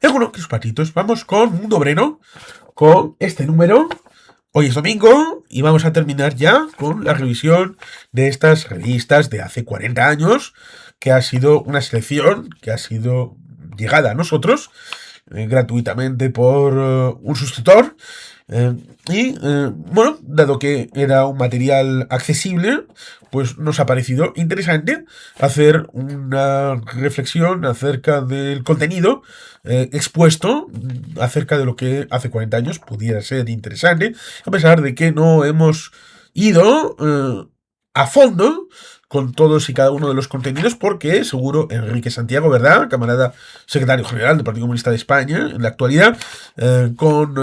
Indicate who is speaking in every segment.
Speaker 1: Bueno, que patitos, vamos con Mundo Obrero, con este número. Hoy es domingo y vamos a terminar ya con la revisión de estas revistas de hace 40 años, que ha sido una selección que ha sido llegada a nosotros gratuitamente por un suscriptor. Eh, bueno, dado que era un material accesible, pues nos ha parecido interesante hacer una reflexión acerca del contenido expuesto, acerca de lo que hace 40 años pudiera ser interesante, a pesar de que no hemos ido a fondo con todos y cada uno de los contenidos, porque seguro Enrique Santiago, ¿verdad? Camarada secretario general del Partido Comunista de España en la actualidad, con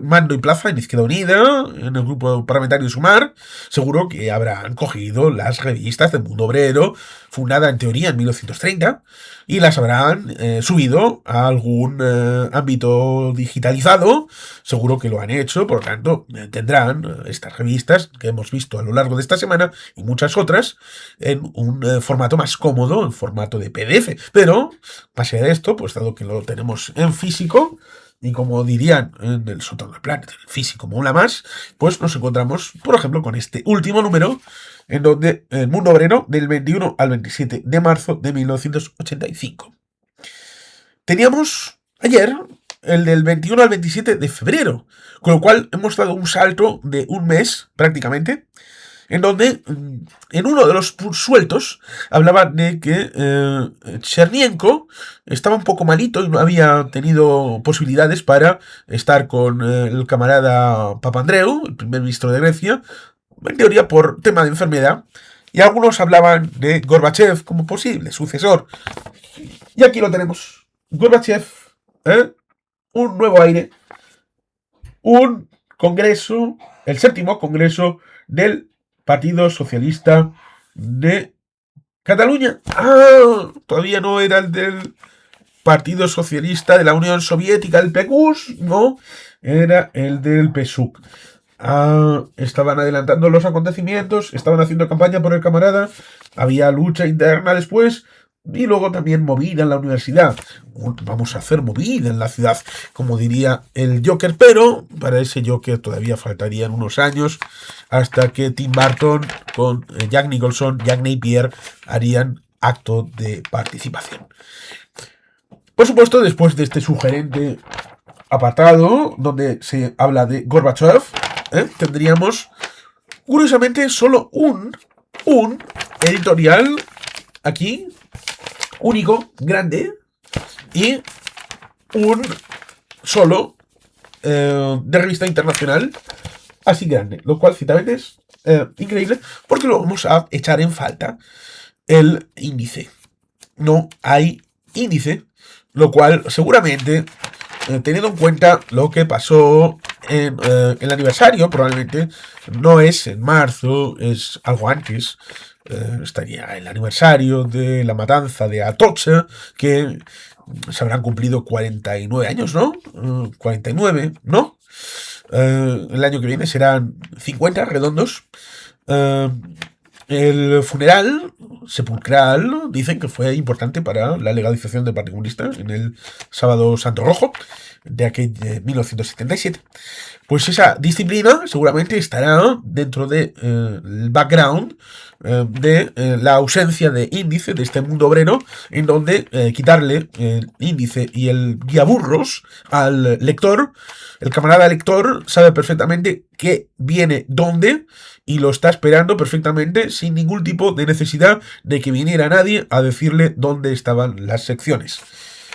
Speaker 1: mando y plaza en Izquierda Unida, en el grupo parlamentario Sumar, seguro que habrán cogido las revistas del Mundo Obrero, fundada en teoría en 1930, y las habrán subido a algún ámbito digitalizado. Seguro que lo han hecho, por lo tanto tendrán estas revistas que hemos visto a lo largo de esta semana y muchas otras en un formato más cómodo, en formato de PDF. Pero, más allá de esto, pues dado que lo tenemos en físico, y como dirían en el sótano del planeta, el físico mola más, pues nos encontramos, por ejemplo, con este último número, en donde el Mundo Obrero del 21 al 27 de marzo de 1985. Teníamos ayer el del 21 al 27 de febrero, con lo cual hemos dado un salto de un mes prácticamente, en donde en uno de los sueltos hablaba de que Chernienko estaba un poco malito y no había tenido posibilidades para estar con el camarada Papandreou, el primer ministro de Grecia, en teoría por tema de enfermedad, y algunos hablaban de Gorbachev como posible sucesor. Y aquí lo tenemos. Gorbachev, un nuevo aire, un congreso, el séptimo congreso del Partido Socialista de Cataluña. Todavía no era el del Partido Socialista de la Unión Soviética, el PECUS, no, era el del PSUC. Estaban adelantando los acontecimientos, estaban haciendo campaña por el camarada, había lucha interna después, y luego también movida en la universidad. Vamos a hacer movida en la ciudad, como diría el Joker, pero para ese Joker todavía faltarían unos años hasta que Tim Burton con Jack Nicholson, Jack Napier harían acto de participación. Por supuesto, después de este sugerente apartado donde se habla de Gorbachev, tendríamos curiosamente solo un editorial aquí único, grande, y un solo de revista internacional así grande, lo cual ciertamente es increíble porque lo vamos a echar en falta el índice. No hay índice, lo cual seguramente, teniendo en cuenta lo que pasó en el aniversario, probablemente no es en marzo, es algo antes. Estaría el aniversario de la matanza de Atocha, que se habrán cumplido 49 años, ¿no? 49, ¿no? El año que viene serán 50 redondos. El funeral sepulcral dicen que fue importante para la legalización del Partido Comunista en el Sábado Santo Rojo de aquel de 1977. Pues esa disciplina seguramente estará dentro del background de la ausencia de índice de este mundo obrero, en donde quitarle el índice y el guiaburros al lector. El camarada lector sabe perfectamente qué viene dónde y lo está esperando perfectamente sin ningún tipo de necesidad de que viniera nadie a decirle dónde estaban las secciones.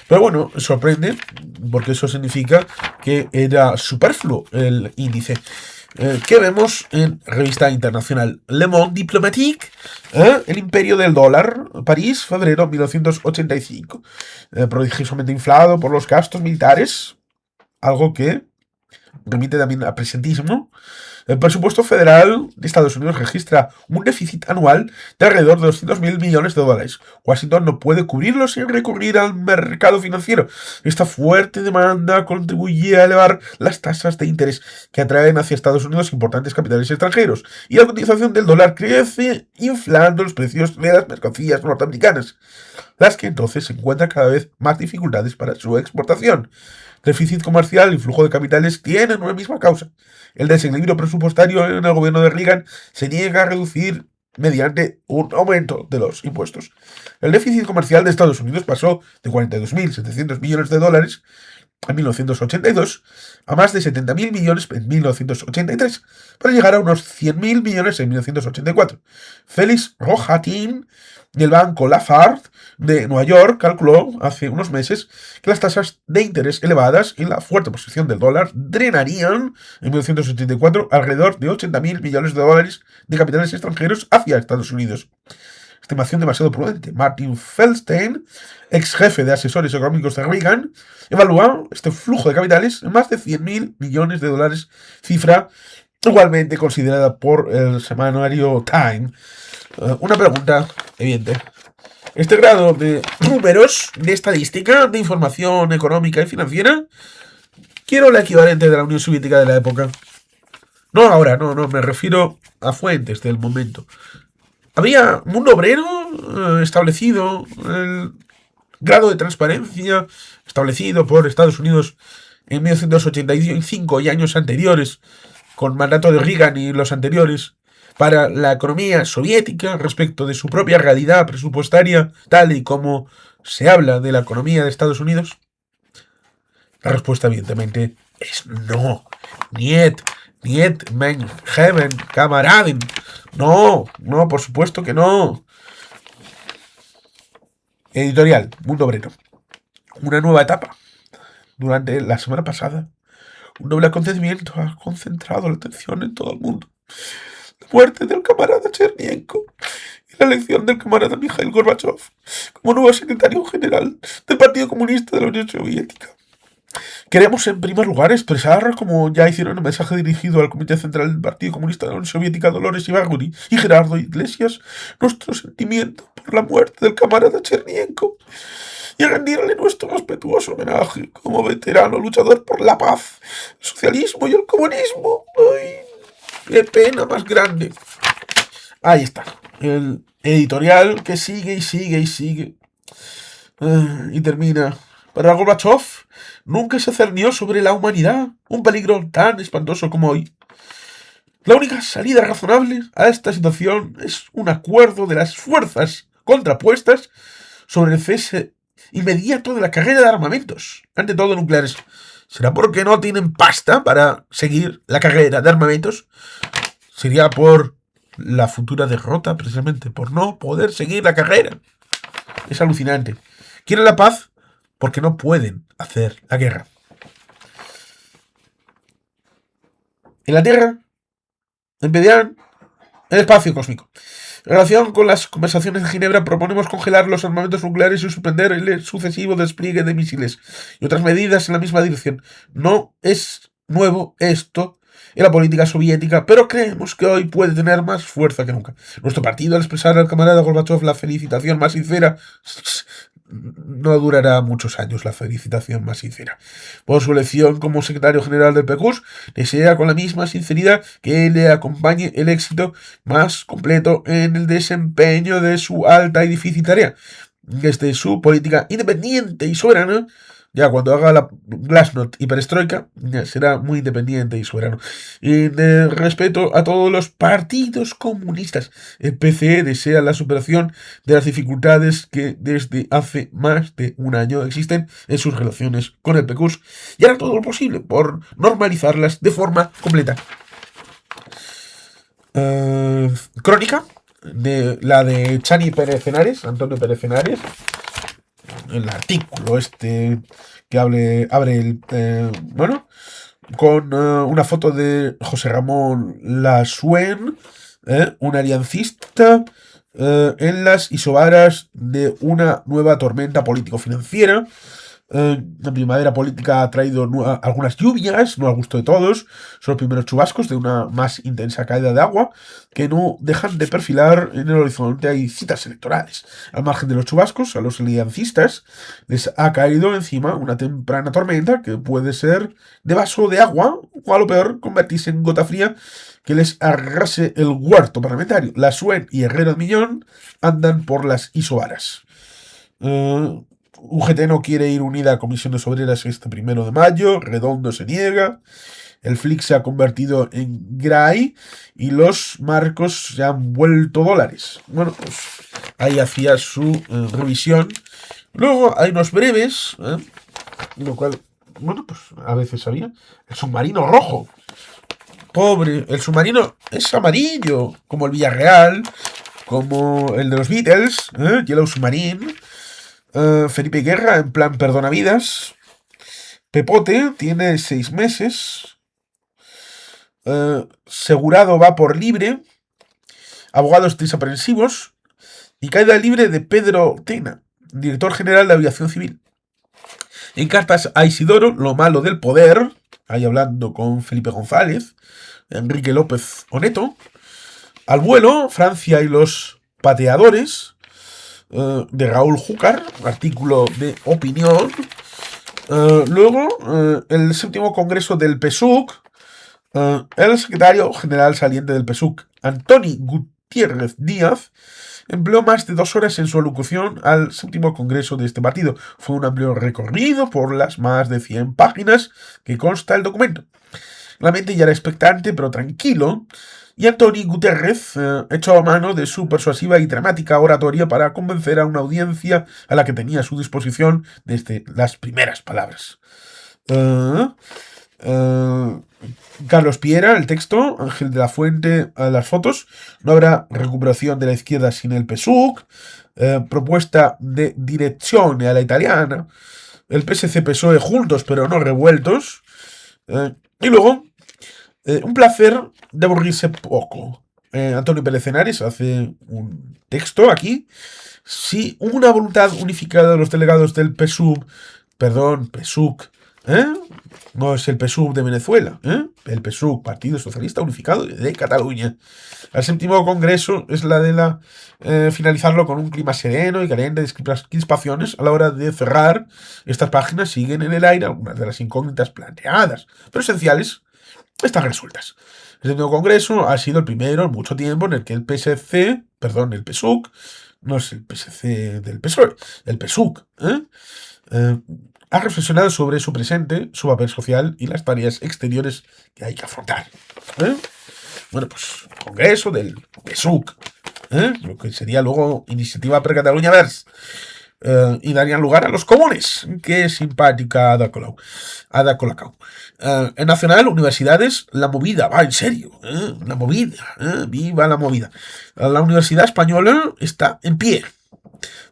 Speaker 1: Pero bueno, sorprende, porque eso significa que era superfluo el índice. ¿Qué vemos en revista internacional? Le Monde Diplomatique, el imperio del dólar, París, febrero 1985. Prodigiosamente inflado por los gastos militares, algo que remite también a presentismo. El presupuesto federal de Estados Unidos registra un déficit anual de alrededor de 200.000 millones de dólares. Washington no puede cubrirlo sin recurrir al mercado financiero. Esta fuerte demanda contribuye a elevar las tasas de interés que atraen hacia Estados Unidos importantes capitales extranjeros, y la cotización del dólar crece, inflando los precios de las mercancías norteamericanas, las que entonces encuentran cada vez más dificultades para su exportación. Déficit comercial y flujo de capitales tienen una misma causa. El desequilibrio presupuestario en el gobierno de Reagan se niega a reducir mediante un aumento de los impuestos. El déficit comercial de Estados Unidos pasó de 42.700 millones de dólares en 1982 a más de 70.000 millones en 1983, para llegar a unos 100.000 millones en 1984. Félix Rohatyn del banco Lafarge de Nueva York calculó hace unos meses que las tasas de interés elevadas y la fuerte posición del dólar drenarían en 1984 alrededor de 80.000 millones de dólares de capitales extranjeros hacia Estados Unidos. Estimación demasiado prudente. Martin Feldstein, ex jefe de asesores económicos de Reagan, evalúa este flujo de capitales en más de 100.000 millones de dólares, cifra igualmente considerada por el semanario Time. Una pregunta evidente. Este grado de números, de estadística, de información económica y financiera, quiero la equivalente de la Unión Soviética de la época. No ahora, no, me refiero a fuentes del momento. Había un obrero establecido, el grado de transparencia establecido por Estados Unidos en 1985 y años anteriores, con mandato de Reagan y los anteriores, para la economía soviética respecto de su propia realidad presupuestaria, tal y como se habla de la economía de Estados Unidos. La respuesta, evidentemente, es no. Niet, mein Heaven, camaraden. No, por supuesto que no. Editorial, Mundo Obrero. Una nueva etapa. Durante la semana pasada, un doble acontecimiento ha concentrado la atención en todo el mundo. La muerte del camarada Chernienko y la elección del camarada Mikhail Gorbachev como nuevo secretario general del Partido Comunista de la Unión Soviética. Queremos, en primer lugar, expresar, como ya hicieron un mensaje dirigido al Comité Central del Partido Comunista de la Unión Soviética, Dolores Ibárguri y Gerardo Iglesias, nuestro sentimiento por la muerte del camarada Chernienko y a rendirle nuestro respetuoso homenaje como veterano luchador por la paz, el socialismo y el comunismo. ¡Ay, qué pena más grande! Ahí está, el editorial que sigue y sigue y sigue. Y termina. Para Gorbachev nunca se cernió sobre la humanidad un peligro tan espantoso como hoy. La única salida razonable a esta situación es un acuerdo de las fuerzas contrapuestas sobre el cese inmediato de la carrera de armamentos, ante todo nucleares. ¿Será porque no tienen pasta para seguir la carrera de armamentos? ¿Sería por la futura derrota, precisamente, por no poder seguir la carrera? Es alucinante. Quieren la paz porque no pueden hacer la guerra. En la Tierra impedirán el espacio cósmico. En relación con las conversaciones de Ginebra, proponemos congelar los armamentos nucleares y suspender el sucesivo despliegue de misiles y otras medidas en la misma dirección. No es nuevo esto en la política soviética, pero creemos que hoy puede tener más fuerza que nunca. Nuestro partido, al expresar al camarada Gorbachev la felicitación más sincera, no durará muchos años la felicitación más sincera. Por su elección como secretario general del PQS, desea con la misma sinceridad que le acompañe el éxito más completo en el desempeño de su alta y difícil tarea. Desde su política independiente y soberana, ya cuando haga la Glasnost y Perestroika, ya será muy independiente y soberano. Y de respeto a todos los partidos comunistas, el PCE desea la superación de las dificultades que desde hace más de un año existen en sus relaciones con el PQS y hará todo lo posible por normalizarlas de forma completa. Crónica de la de Chani Pérez Henares, Antonio Pérez Henares. El artículo que abre el con una foto de José Ramón Lasuen, un aliancista en las isobaras de una nueva tormenta político-financiera, La primavera política ha traído algunas lluvias, no al gusto de todos. Son los primeros chubascos de una más intensa caída de agua que no dejan de perfilar en el horizonte. Hay citas electorales. Al margen de los chubascos, a los aliancistas les ha caído encima una temprana tormenta que puede ser de vaso de agua o a lo peor convertirse en gota fría que les arrase el huerto parlamentario. La Suen y Herrero Millón andan por las isobaras. UGT no quiere ir unida a Comisiones Obreras este 1 de mayo, Redondo se niega, el Flick se ha convertido en Gray y los marcos se han vuelto dólares. Bueno, pues ahí hacía su revisión. Luego hay unos breves, lo cual, bueno, pues a veces había. El submarino rojo. Pobre, el submarino es amarillo, como el Villarreal, como el de los Beatles, Yellow Submarine. Felipe Guerra, en plan perdonavidas. Pepote tiene 6 meses. Segurado va por libre. Abogados desaprensivos. Y caída libre de Pedro Tena, director general de Aviación Civil. En cartas a Isidoro, lo malo del poder. Ahí hablando con Felipe González. Enrique López Oneto. Al vuelo, Francia y los pateadores. De Raúl Júcar, artículo de opinión. Luego, el 7º Congreso del PSUC, el secretario general saliente del PSUC, Antoni Gutiérrez Díaz, empleó más de 2 horas en su alocución al 7º Congreso de este partido. Fue un amplio recorrido por las más de 100 páginas que consta el documento. La mente ya era expectante, pero tranquilo, y Antoni Guterres echó a mano de su persuasiva y dramática oratoria para convencer a una audiencia a la que tenía a su disposición desde las primeras palabras. Carlos Piera, el texto, Ángel de la Fuente, las fotos. No habrá recuperación de la izquierda sin el PSUC. Propuesta de dirección a la italiana. El PSC-PSOE juntos pero no revueltos. Y luego, un placer de aburrirse poco. Antonio Pérez Henares hace un texto aquí. Si una voluntad unificada de los delegados del PSUC, no es el PSUC de Venezuela, el PSUC, Partido Socialista Unificado de Cataluña. El 7º Congreso es la de finalizarlo con un clima sereno y carente de crispaciones. A la hora de cerrar estas páginas siguen en el aire algunas de las incógnitas planteadas, pero esenciales están resueltas. El 7º Congreso ha sido el primero en mucho tiempo en el que el PSUC, no es el PSC del PSOE, el PSUC, ha reflexionado sobre su presente, su papel social y las tareas exteriores que hay que afrontar. Bueno, pues Congreso del PSUC, lo que sería luego Iniciativa per Catalunya Verds. Y darían lugar a los comunes. Qué simpática Ada Colau. En Nacional, universidades, la movida, va en serio, la movida, viva la movida. La Universidad Española está en pie.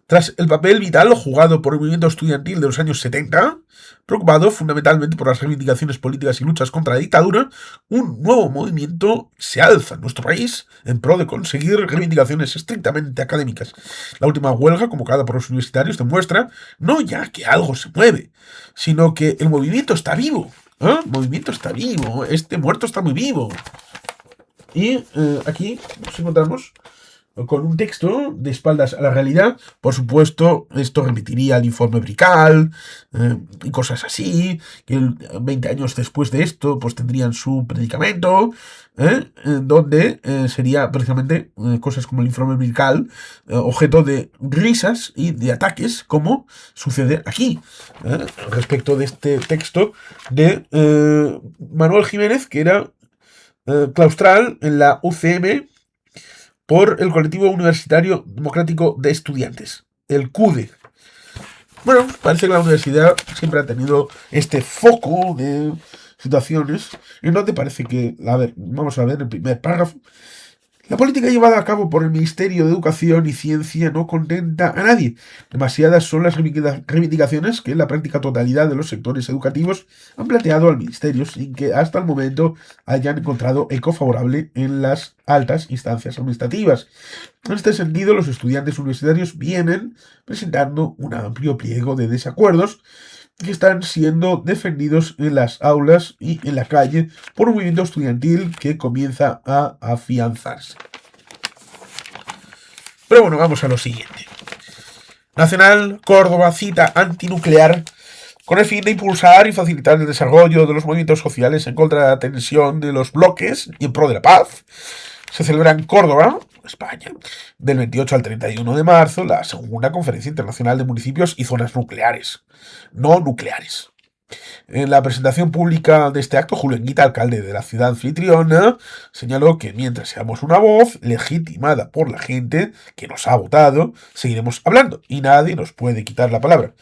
Speaker 1: Tras el papel vital jugado por el movimiento estudiantil de los años 70, preocupado fundamentalmente por las reivindicaciones políticas y luchas contra la dictadura, un nuevo movimiento se alza en nuestro país en pro de conseguir reivindicaciones estrictamente académicas. La última huelga convocada por los universitarios demuestra no ya que algo se mueve, sino que el movimiento está vivo. El movimiento está vivo, este muerto está muy vivo. Y aquí nos encontramos con un texto de espaldas a la realidad. Por supuesto, esto repetiría el informe Brical y cosas así, que 20 años después de esto pues tendrían su predicamento, donde sería precisamente cosas como el informe Brical objeto de risas y de ataques, como sucede aquí, respecto de este texto de Manuel Jiménez, que era claustral en la UCM por el Colectivo Universitario Democrático de Estudiantes, el CUDE. Bueno, parece que la universidad siempre ha tenido este foco de situaciones en donde parece que, vamos a ver el primer párrafo. La política llevada a cabo por el Ministerio de Educación y Ciencia no contenta a nadie. Demasiadas son las reivindicaciones que la práctica totalidad de los sectores educativos han planteado al Ministerio sin que hasta el momento hayan encontrado eco favorable en las altas instancias administrativas. En este sentido, los estudiantes universitarios vienen presentando un amplio pliego de desacuerdos que están siendo defendidos en las aulas y en la calle por un movimiento estudiantil que comienza a afianzarse. Pero bueno, vamos a lo siguiente. Nacional Córdoba cita antinuclear con el fin de impulsar y facilitar el desarrollo de los movimientos sociales en contra de la tensión de los bloques y en pro de la paz. Se celebra en Córdoba, España, del 28 al 31 de marzo, la segunda Conferencia Internacional de Municipios y Zonas Nucleares, no nucleares. En la presentación pública de este acto, Julio Enguita, alcalde de la ciudad anfitriona, señaló que mientras seamos una voz legitimada por la gente que nos ha votado, seguiremos hablando y nadie nos puede quitar la palabra.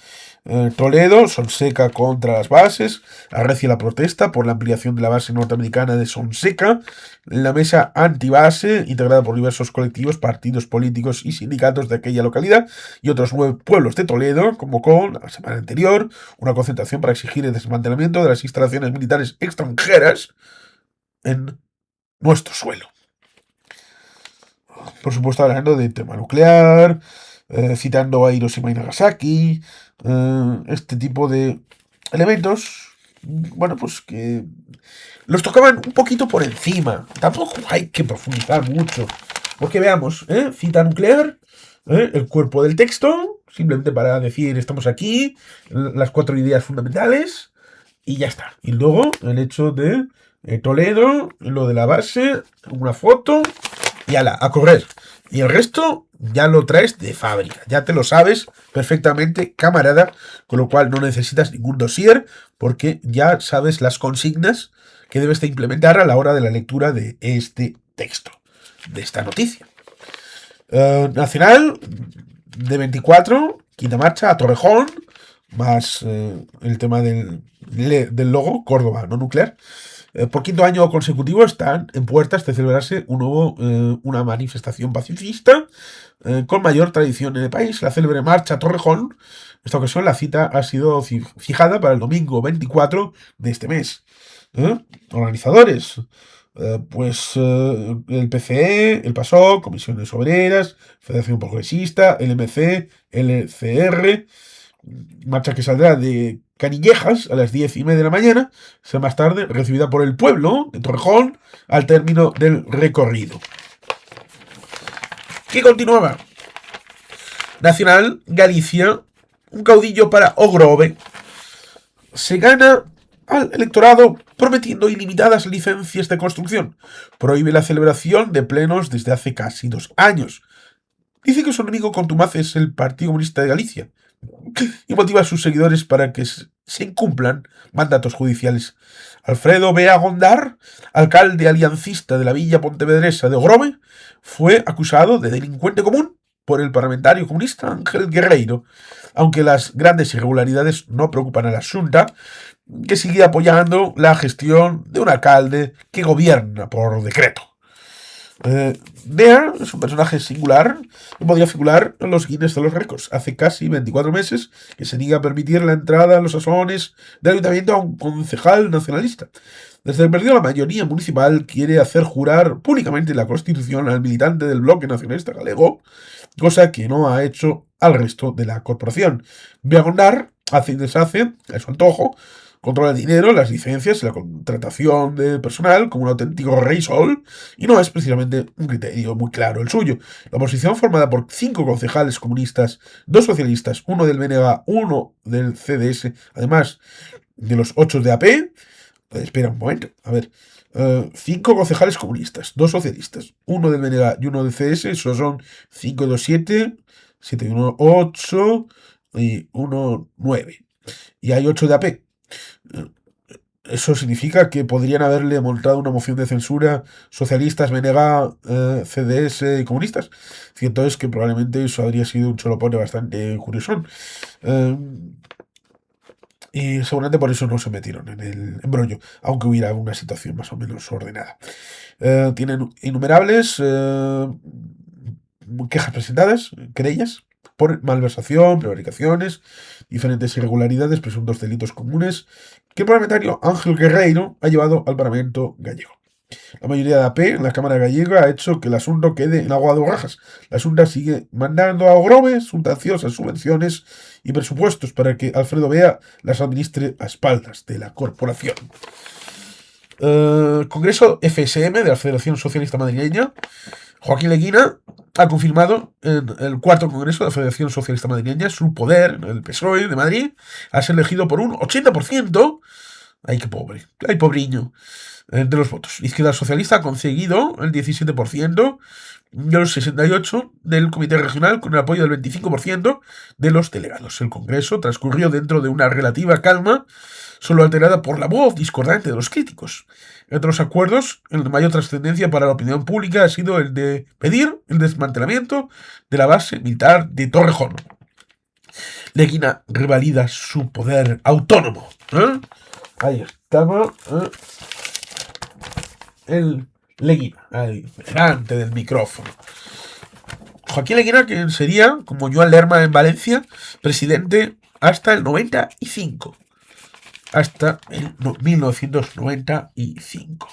Speaker 1: Toledo, Sonseca contra las bases, arrecia la protesta por la ampliación de la base norteamericana de Sonseca, la mesa antibase, integrada por diversos colectivos, partidos políticos y sindicatos de aquella localidad y otros 9 pueblos de Toledo, convocó la semana anterior una concentración para exigir el desmantelamiento de las instalaciones militares extranjeras en nuestro suelo. Por supuesto, hablando de tema nuclear, citando a Hiroshima y Nagasaki, este tipo de elementos, bueno, pues que los tocaban un poquito por encima. Tampoco hay que profundizar mucho. Porque veamos, cita nuclear, el cuerpo del texto, simplemente para decir estamos aquí, las 4 ideas fundamentales, y ya está. Y luego el hecho de Toledo, lo de la base, una foto, y ala, a correr. Y el resto ya lo traes de fábrica, ya te lo sabes perfectamente, camarada, con lo cual no necesitas ningún dossier, porque ya sabes las consignas que debes de implementar a la hora de la lectura de este texto, de esta noticia. Nacional, de 24, quinta marcha a Torrejón, más el tema del logo, Córdoba, no nuclear. Por quinto año consecutivo están en puertas de celebrarse una manifestación pacifista con mayor tradición en el país, la célebre Marcha Torrejón. En esta ocasión la cita ha sido fijada para el domingo 24 de este mes. Organizadores, el PCE, el PASOK, Comisiones Obreras, Federación Progresista, el MC, LCR, marcha que saldrá de Canillejas a las 10:30 de la mañana, será más tarde recibida por el pueblo de Torrejón al término del recorrido. ¿Qué continuaba? Nacional, Galicia, un caudillo para Ogrove, se gana al electorado prometiendo ilimitadas licencias de construcción. Prohíbe la celebración de plenos desde hace casi 2 años. Dice que su enemigo contumaz es el Partido Comunista de Galicia y motiva a sus seguidores para que se incumplan mandatos judiciales. Alfredo Bea Gondar, alcalde aliancista de la villa pontevedresa de Ogrove, fue acusado de delincuente común por el parlamentario comunista Ángel Guerreiro, aunque las grandes irregularidades no preocupan a la Xunta, que sigue apoyando la gestión de un alcalde que gobierna por decreto. Bea es un personaje singular que podría figurar en los Guinness de los récords. Hace casi 24 meses que se niega a permitir la entrada a los sazones del ayuntamiento a un concejal nacionalista. Desde el perdido la mayoría municipal quiere hacer jurar públicamente la Constitución al militante del bloque nacionalista galego, cosa que no ha hecho al resto de la corporación. Bea Gondar hace y deshace a su antojo, controla el dinero, las licencias y la contratación de personal como un auténtico rey sol, y no es precisamente un criterio muy claro el suyo. La oposición, formada por 5 concejales comunistas, 2 socialistas, 1 del BNG, 1 del CDS, además de los 8 de AP. Espera un momento, a ver. 5 concejales comunistas, 2 socialistas, 1 del BNG y 1 del CS, eso son 5, 2, 7, 7 y 1, 8 y 1, 9. Y hay 8 de AP. Eso significa que podrían haberle montado una moción de censura socialistas, BNG, CDS y comunistas. Cierto es que probablemente eso habría sido un cholopone bastante curioso. Y seguramente por eso no se metieron en el embrollo, aunque hubiera una situación más o menos ordenada. Tienen innumerables quejas presentadas, querellas, por malversación, prevaricaciones, diferentes irregularidades, presuntos delitos comunes, que el parlamentario Ángel Guerreiro ha llevado al Parlamento gallego. La mayoría de AP en la Cámara Gallega ha hecho que el asunto quede en agua de borrajas. La Junta sigue mandando a Ogrove sustanciosas subvenciones y presupuestos para que Alfredo Bea las administre a espaldas de la corporación. Congreso FSM de la Federación Socialista Madrileña. Joaquín Leguina ha confirmado en el cuarto Congreso de la Federación Socialista Madrileña su poder en el PSOE de Madrid a ser elegido por un 80%. ¡Ay, qué pobre! ¡Ay, pobriño! De los votos. Izquierda Socialista ha conseguido el 17% de los 68 del Comité Regional con el apoyo del 25% de los delegados. El Congreso transcurrió dentro de una relativa calma, solo alterada por la voz discordante de los críticos. Entre los acuerdos, el de mayor trascendencia para la opinión pública ha sido el de pedir el desmantelamiento de la base militar de Torrejón. Leguina revalida su poder autónomo. Ahí estaba el Leguina, ahí, delante del micrófono. Joaquín Leguina, que sería, como Joan Lerma en Valencia, presidente hasta el 95. Hasta el 1995.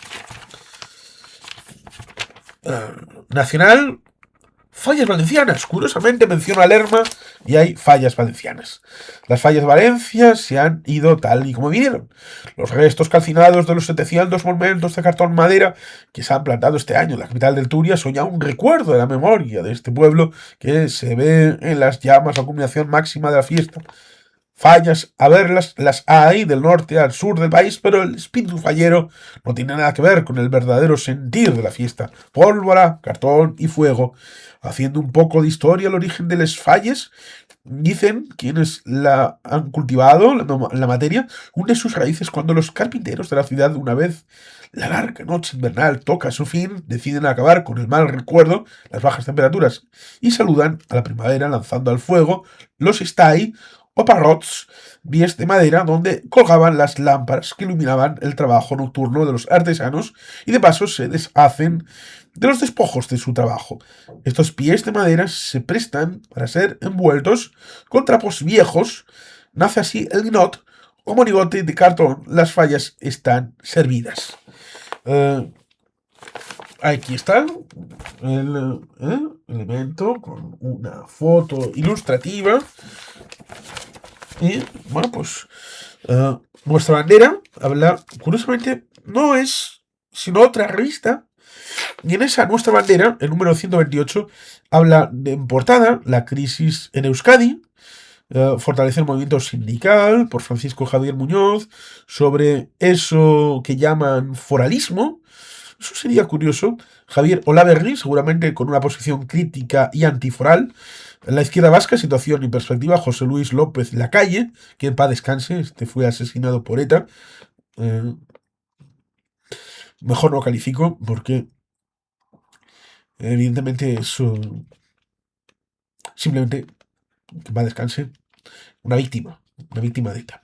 Speaker 1: Nacional, fallas valencianas. Curiosamente menciona a Lerma y hay fallas valencianas. Las fallas de Valencia se han ido tal y como vinieron. Los restos calcinados de los 700 monumentos de cartón madera que se han plantado este año en la capital del Turia son ya un recuerdo de la memoria de este pueblo que se ve en las llamas, la culminación máxima de la fiesta. Fallas, a verlas, las hay del norte al sur del país, pero el espíritu fallero no tiene nada que ver con el verdadero sentir de la fiesta. Pólvora, cartón y fuego. Haciendo un poco de historia al origen de las falles, dicen quienes la han cultivado, la materia, hunde sus raíces cuando los carpinteros de la ciudad, una vez la larga noche invernal toca su fin, deciden acabar con el mal recuerdo, las bajas temperaturas, y saludan a la primavera lanzando al fuego los stay o parrots, vías de madera donde colgaban las lámparas que iluminaban el trabajo nocturno de los artesanos y de paso se deshacen de los despojos de su trabajo. Estos pies de madera se prestan para ser envueltos con trapos viejos. Nace así el guinot o monigote de cartón. Las fallas están servidas. Aquí está el elemento con una foto ilustrativa. Y bueno, pues nuestra bandera habla, curiosamente, no es sino otra revista. Y en esa nuestra bandera, el número 128, habla de, en portada, la crisis en Euskadi, fortalecer el movimiento sindical, por Francisco Javier Muñoz, sobre eso que llaman foralismo. Eso sería curioso. Javier Olaverri, seguramente con una posición crítica y antiforal. En la izquierda vasca, situación y perspectiva, José Luis López Lacalle, que en paz descanse, este fue asesinado por ETA. Mejor no califico, porque evidentemente eso simplemente, que en paz descanse, una víctima de ETA.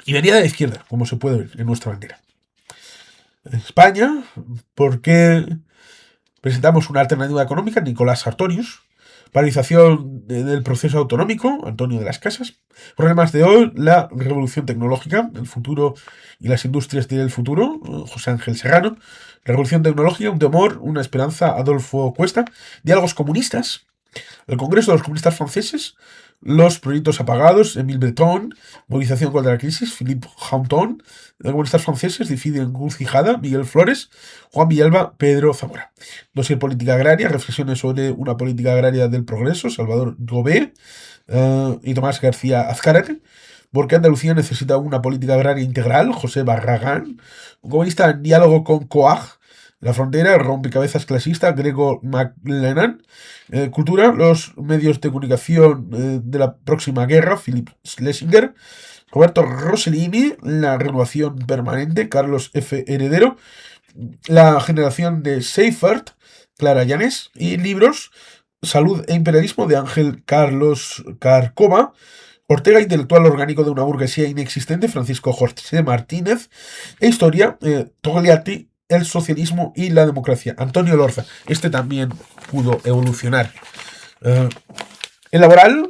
Speaker 1: Y venía de la izquierda, como se puede ver en nuestra bandera. España, porque presentamos una alternativa económica, Nicolás Sartorius. Paralización del proceso autonómico, Antonio de las Casas. Problemas de hoy, la revolución tecnológica, el futuro y las industrias del futuro, José Ángel Serrano. La revolución tecnológica, un temor, una esperanza, Adolfo Cuesta. Diálogos comunistas, el Congreso de los Comunistas Franceses. Los proyectos apagados, Emile Breton. Movilización contra la crisis, Philippe Houghton. Los comunistas franceses dividen Cruz Quijada, Miguel Flores. Juan Villalba, Pedro Zamora. Dossier política agraria, reflexiones sobre una política agraria del progreso, Salvador Gobé y Tomás García Azcárate. Porque Andalucía necesita una política agraria integral, José Barragán. Un comunista en diálogo con COAG. La frontera, rompecabezas clasista, Gregor McLennan. Cultura, los medios de comunicación de la próxima guerra, Philip Schlesinger. Roberto Rossellini, la renovación permanente, Carlos F. Heredero. La generación de Seifert, Clara Llanes. Y libros, Salud e imperialismo, de Ángel Carlos Carcoma. Ortega, intelectual orgánico de una burguesía inexistente, Francisco José Martínez. E historia, Togliatti, el socialismo y la democracia, Antonio Lorza. Este también pudo evolucionar. En laboral,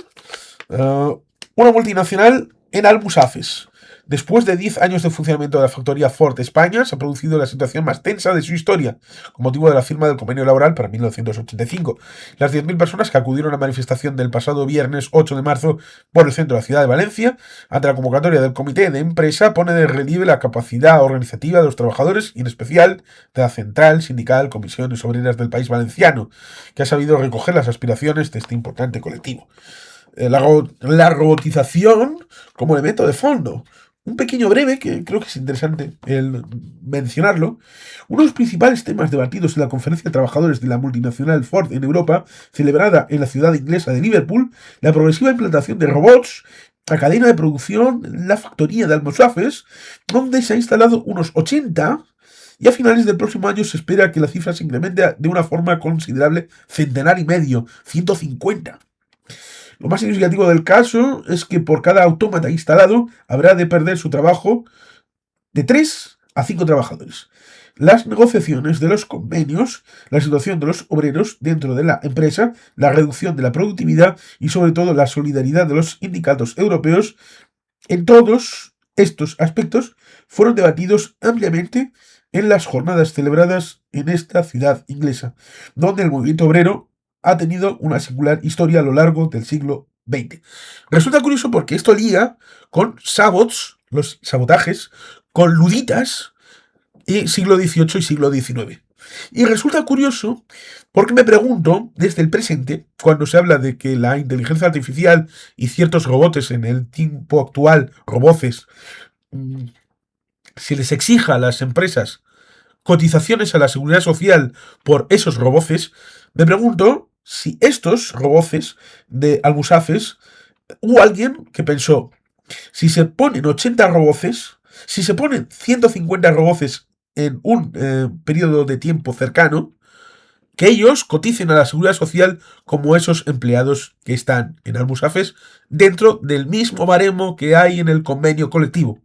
Speaker 1: una multinacional en Almusafes. Después de 10 años de funcionamiento de la factoría Ford España, se ha producido la situación más tensa de su historia, con motivo de la firma del convenio laboral para 1985. Las 10.000 personas que acudieron a la manifestación del pasado viernes 8 de marzo por el centro de la ciudad de Valencia, ante la convocatoria del comité de empresa, pone de relieve la capacidad organizativa de los trabajadores y en especial de la Central Sindical Comisiones Obreras del País Valenciano, que ha sabido recoger las aspiraciones de este importante colectivo. La robotización como elemento de fondo. Un pequeño breve, que creo que es interesante el mencionarlo. Uno de los principales temas debatidos en la conferencia de trabajadores de la multinacional Ford en Europa, celebrada en la ciudad inglesa de Liverpool, la progresiva implantación de robots, la cadena de producción, la factoría de Almosafes, donde se ha instalado unos 80, y a finales del próximo año se espera que la cifra se incremente de una forma considerable, centenar y medio, 150. Lo más significativo del caso es que por cada autómata instalado habrá de perder su trabajo de 3 a 5 trabajadores. Las negociaciones de los convenios, la situación de los obreros dentro de la empresa, la reducción de la productividad y sobre todo la solidaridad de los sindicatos europeos, en todos estos aspectos fueron debatidos ampliamente en las jornadas celebradas en esta ciudad inglesa, donde el movimiento obrero ha tenido una singular historia a lo largo del siglo XX. Resulta curioso porque esto liga con sabots, los sabotajes, con luditas y siglo XVIII y siglo XIX. Y resulta curioso porque me pregunto, desde el presente, cuando se habla de que la inteligencia artificial y ciertos robots en el tiempo actual, roboces, se les exija a las empresas cotizaciones a la seguridad social por esos roboces, me pregunto si estos roboces de Almusafes hubo alguien que pensó, si se ponen 80 roboces, si se ponen 150 roboces en un periodo de tiempo cercano, que ellos coticen a la seguridad social como esos empleados que están en Almusafes dentro del mismo baremo que hay en el convenio colectivo.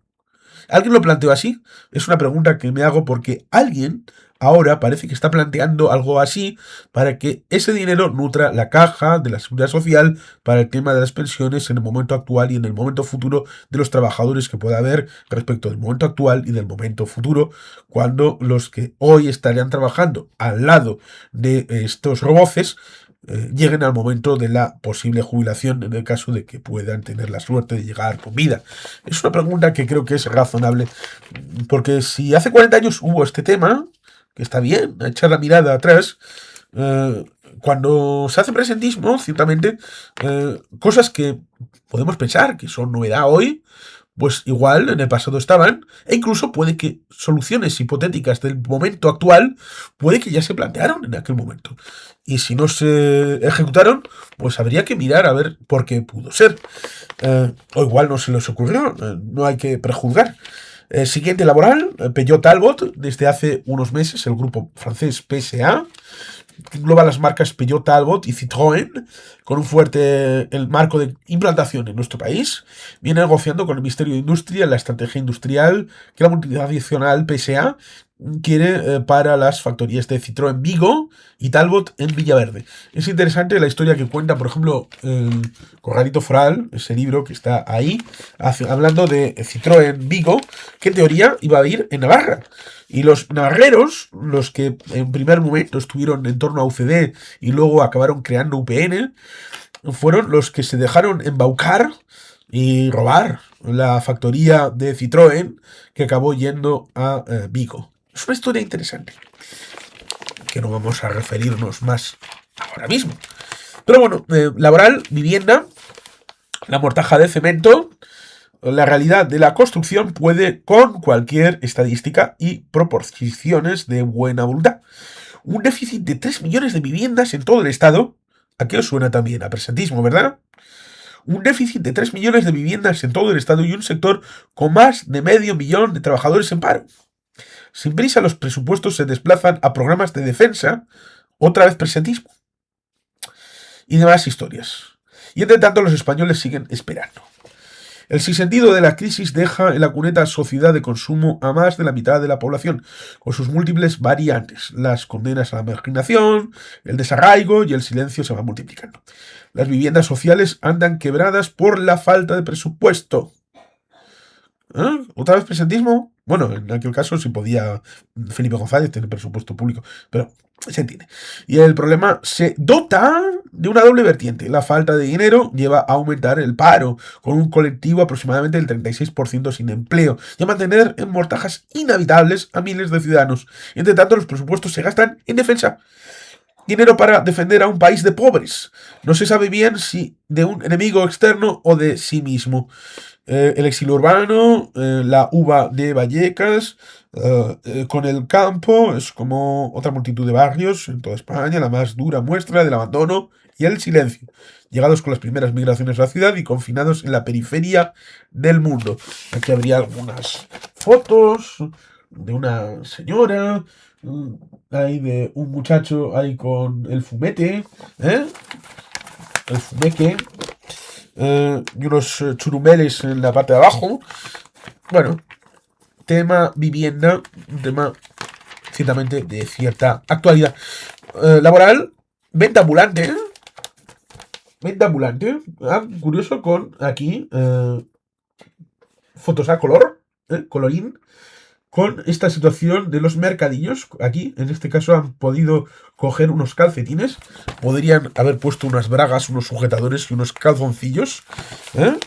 Speaker 1: ¿Alguien lo planteó así? Es una pregunta que me hago porque alguien ahora parece que está planteando algo así para que ese dinero nutra la caja de la seguridad social para el tema de las pensiones en el momento actual y en el momento futuro de los trabajadores que pueda haber respecto del momento actual y del momento futuro, cuando los que hoy estarían trabajando al lado de estos roboces lleguen al momento de la posible jubilación en el caso de que puedan tener la suerte de llegar con vida. Es una pregunta que creo que es razonable, porque si hace 40 años hubo este tema, que está bien, echar la mirada atrás, cuando se hace presentismo, ciertamente, cosas que podemos pensar que son novedad hoy, pues igual en el pasado estaban, e incluso puede que soluciones hipotéticas del momento actual, puede que ya se plantearon en aquel momento. Y si no se ejecutaron, pues habría que mirar a ver por qué pudo ser. O igual no se les ocurrió, no hay que prejuzgar. Siguiente laboral, Peugeot Talbot, desde hace unos meses, el grupo francés PSA, que engloba las marcas Peugeot, Talbot y Citroën, con un fuerte el marco de implantación en nuestro país, viene negociando con el Ministerio de Industria la estrategia industrial que la multinacional PSA quiere para las factorías de Citroën Vigo y Talbot en Villaverde. Es interesante la historia que cuenta, por ejemplo, el Corralito Foral, ese libro que está ahí, hablando de Citroën Vigo, que en teoría iba a ir en Navarra. Y los navarreros, los que en primer momento estuvieron en torno a UCD y luego acabaron creando UPN, fueron los que se dejaron embaucar y robar la factoría de Citroën que acabó yendo a Vigo. Es una historia interesante, que no vamos a referirnos más ahora mismo. Pero bueno, laboral, vivienda, la mortaja de cemento, la realidad de la construcción puede con cualquier estadística y proporciones de buena voluntad. Un déficit de 3 millones de viviendas en todo el estado. ¿A qué os suena también? A presentismo, ¿verdad? Un déficit de 3 millones de viviendas en todo el estado y un sector con más de medio millón de trabajadores en paro. Sin prisa, los presupuestos se desplazan a programas de defensa, otra vez presentismo, y demás historias. Y entre tanto, los españoles siguen esperando. El sinsentido de la crisis deja en la cuneta sociedad de consumo a más de la mitad de la población, con sus múltiples variantes. Las condenas a la marginación, el desarraigo y el silencio se van multiplicando. Las viviendas sociales andan quebradas por la falta de presupuesto. ¿Otra vez presentismo? Bueno, en aquel caso sí podía Felipe González tener presupuesto público, pero se entiende. Y el problema se dota de una doble vertiente. La falta de dinero lleva a aumentar el paro, con un colectivo aproximadamente del 36% sin empleo, y a mantener en mortajas inhabitables a miles de ciudadanos. Entre tanto, los presupuestos se gastan en defensa. Dinero para defender a un país de pobres. No se sabe bien si de un enemigo externo o de sí mismo. El exilio urbano, la uva de Vallecas, con el campo, es como otra multitud de barrios en toda España, la más dura muestra del abandono y el silencio, llegados con las primeras migraciones a la ciudad y confinados en la periferia del mundo. Aquí habría algunas fotos de una señora, hay de un muchacho ahí con el fumete, ¿eh? El fumeque, y unos churumeles en la parte de abajo. Bueno, tema vivienda, un tema ciertamente de cierta actualidad. Laboral, venta ambulante. Venta ambulante. Curioso con aquí fotos a color, colorín, con esta situación de los mercadillos. Aquí, en este caso, han podido coger unos calcetines. Podrían haber puesto unas bragas, unos sujetadores y unos calzoncillos. ¿Eh?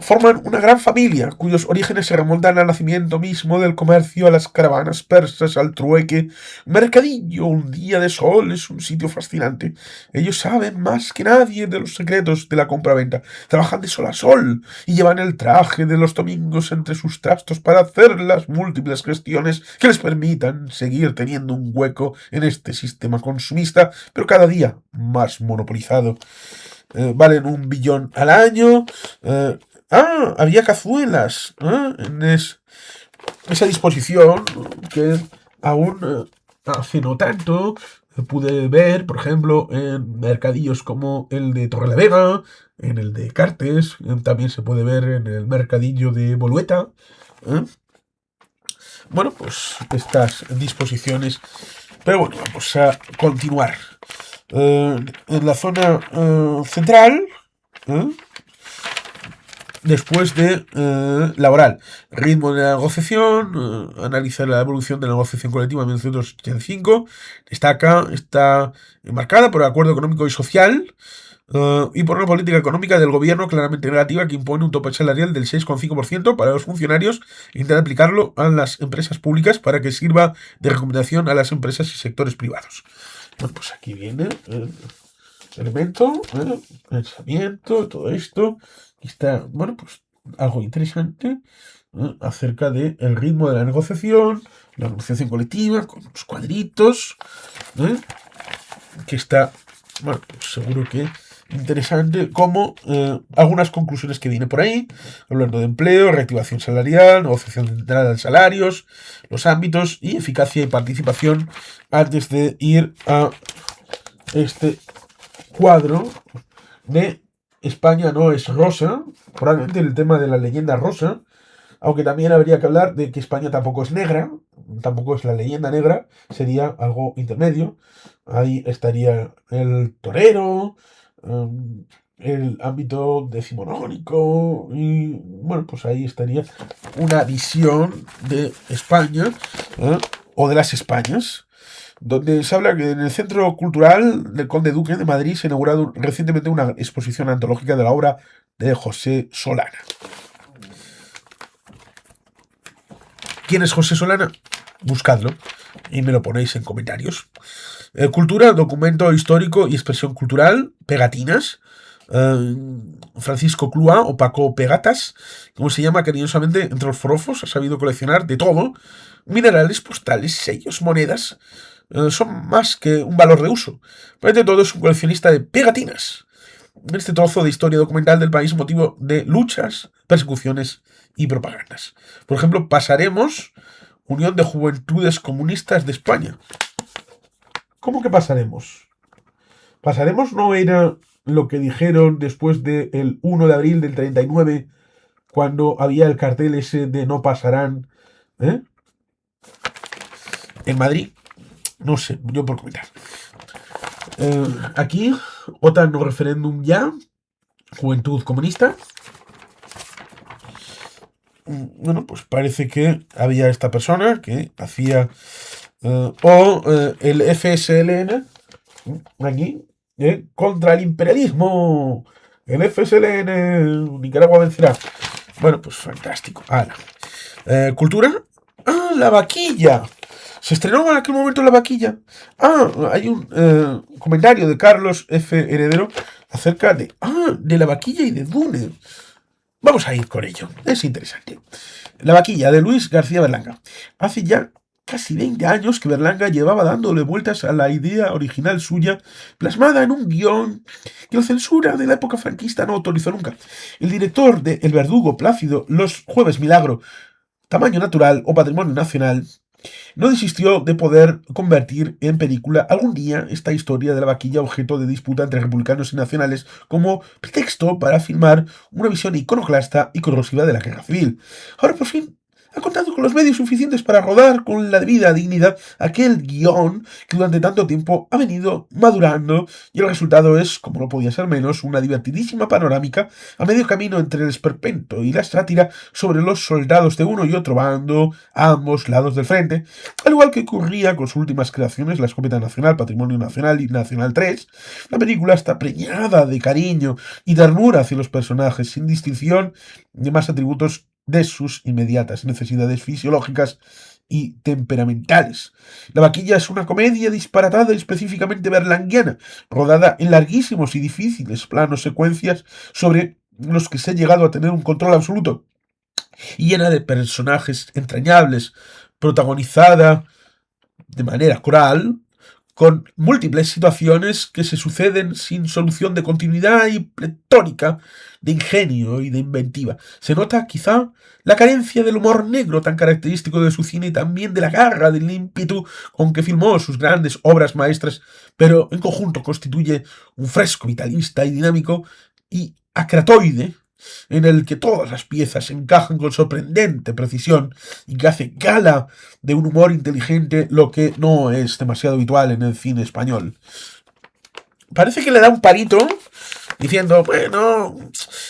Speaker 1: Forman una gran familia, cuyos orígenes se remontan al nacimiento mismo del comercio, a las caravanas persas, al trueque. Mercadillo, un día de sol, es un sitio fascinante. Ellos saben más que nadie de los secretos de la compraventa. Trabajan de sol a sol y llevan el traje de los domingos entre sus trastos para hacer las múltiples gestiones que les permitan seguir teniendo un hueco en este sistema consumista, pero cada día más monopolizado. Valen 1 billón al año. Había cazuelas en esa disposición que aún hace no tanto pude ver, por ejemplo, en mercadillos como el de Torrelavega, en el de Cartes, también se puede ver en el mercadillo de Bolueta. ¿eh? Bueno, pues estas disposiciones. Pero bueno, vamos a continuar. En la zona central, después de laboral, ritmo de la negociación, analiza la evolución de la negociación colectiva en 1985, está enmarcada por el acuerdo económico y social y por una política económica del gobierno claramente negativa que impone un tope salarial del 6,5% para los funcionarios e intenta aplicarlo a las empresas públicas para que sirva de recomendación a las empresas y sectores privados. Bueno, pues aquí viene el elemento, pensamiento, todo esto. Y está, bueno, pues algo interesante acerca del ritmo de la negociación colectiva, con los cuadritos, que está, bueno, pues seguro que interesante, como algunas conclusiones que viene por ahí, hablando de empleo, reactivación salarial, negociación central de salarios, los ámbitos y eficacia y participación, antes de ir a este cuadro de España no es rosa, probablemente el tema de la leyenda rosa, aunque también habría que hablar de que España tampoco es negra, tampoco es la leyenda negra, sería algo intermedio. Ahí estaría el torero, el ámbito decimonónico, y bueno, pues ahí estaría una visión de España, o de las Españas, donde se habla que en el Centro Cultural del Conde Duque de Madrid se ha inaugurado recientemente una exposición antológica de la obra de José Solana. ¿Quién es José Solana? Buscadlo y me lo ponéis en comentarios. Cultura, documento histórico y expresión cultural, pegatinas. Francisco Clua o Paco Pegatas, como se llama cariñosamente entre los forofos, ha sabido coleccionar de todo: minerales, postales, sellos, monedas. Son más que un valor de uso. Pero de todo es un coleccionista de pegatinas. Este trozo de historia documental del país motivo de luchas, persecuciones y propagandas. Por ejemplo, pasaremos Unión de Juventudes Comunistas de España. ¿Cómo que pasaremos? Pasaremos no era lo que dijeron después del 1 de abril del 39, cuando había el cartel ese de no pasarán, en Madrid. No sé, yo por comentar. Aquí, OTAN no referéndum ya, Juventud Comunista. bueno, pues parece que había esta persona que hacía el FSLN aquí contra el imperialismo. El FSLN, Nicaragua vencerá. Bueno, pues fantástico. Ala. Cultura. Ah, la vaquilla. Se estrenó en aquel momento la vaquilla. Ah, hay un comentario de Carlos F. Heredero acerca de la vaquilla y de Dune. Vamos a ir con ello. Es interesante. La vaquilla de Luis García Berlanga. Hace ya casi 20 años que Berlanga llevaba dándole vueltas a la idea original suya, plasmada en un guión que la censura de la época franquista no autorizó nunca. El director de El Verdugo Plácido, Los Jueves Milagro, Tamaño Natural o Patrimonio Nacional, no desistió de poder convertir en película algún día esta historia de la vaquilla objeto de disputa entre republicanos y nacionales como pretexto para filmar una visión iconoclasta y corrosiva de la guerra civil. Ahora por fin ha contado con los medios suficientes para rodar con la debida dignidad aquel guión que durante tanto tiempo ha venido madurando y el resultado es, como no podía ser menos, una divertidísima panorámica a medio camino entre el esperpento y la sátira sobre los soldados de uno y otro bando a ambos lados del frente, al igual que ocurría con sus últimas creaciones, La Escopeta Nacional, Patrimonio Nacional y Nacional 3. La película está preñada de cariño y ternura hacia los personajes, sin distinción de más atributos de sus inmediatas necesidades fisiológicas y temperamentales. La vaquilla es una comedia disparatada y específicamente berlanguiana, rodada en larguísimos y difíciles planos secuencias sobre los que se ha llegado a tener un control absoluto y llena de personajes entrañables, protagonizada de manera coral, con múltiples situaciones que se suceden sin solución de continuidad y pletórica de ingenio y de inventiva. Se nota quizá la carencia del humor negro tan característico de su cine y también de la garra, del ímpetu con que filmó sus grandes obras maestras, pero en conjunto constituye un fresco vitalista y dinámico y acratoide en el que todas las piezas encajan con sorprendente precisión y que hace gala de un humor inteligente, lo que no es demasiado habitual en el cine español. Parece que le da un parito diciendo, bueno,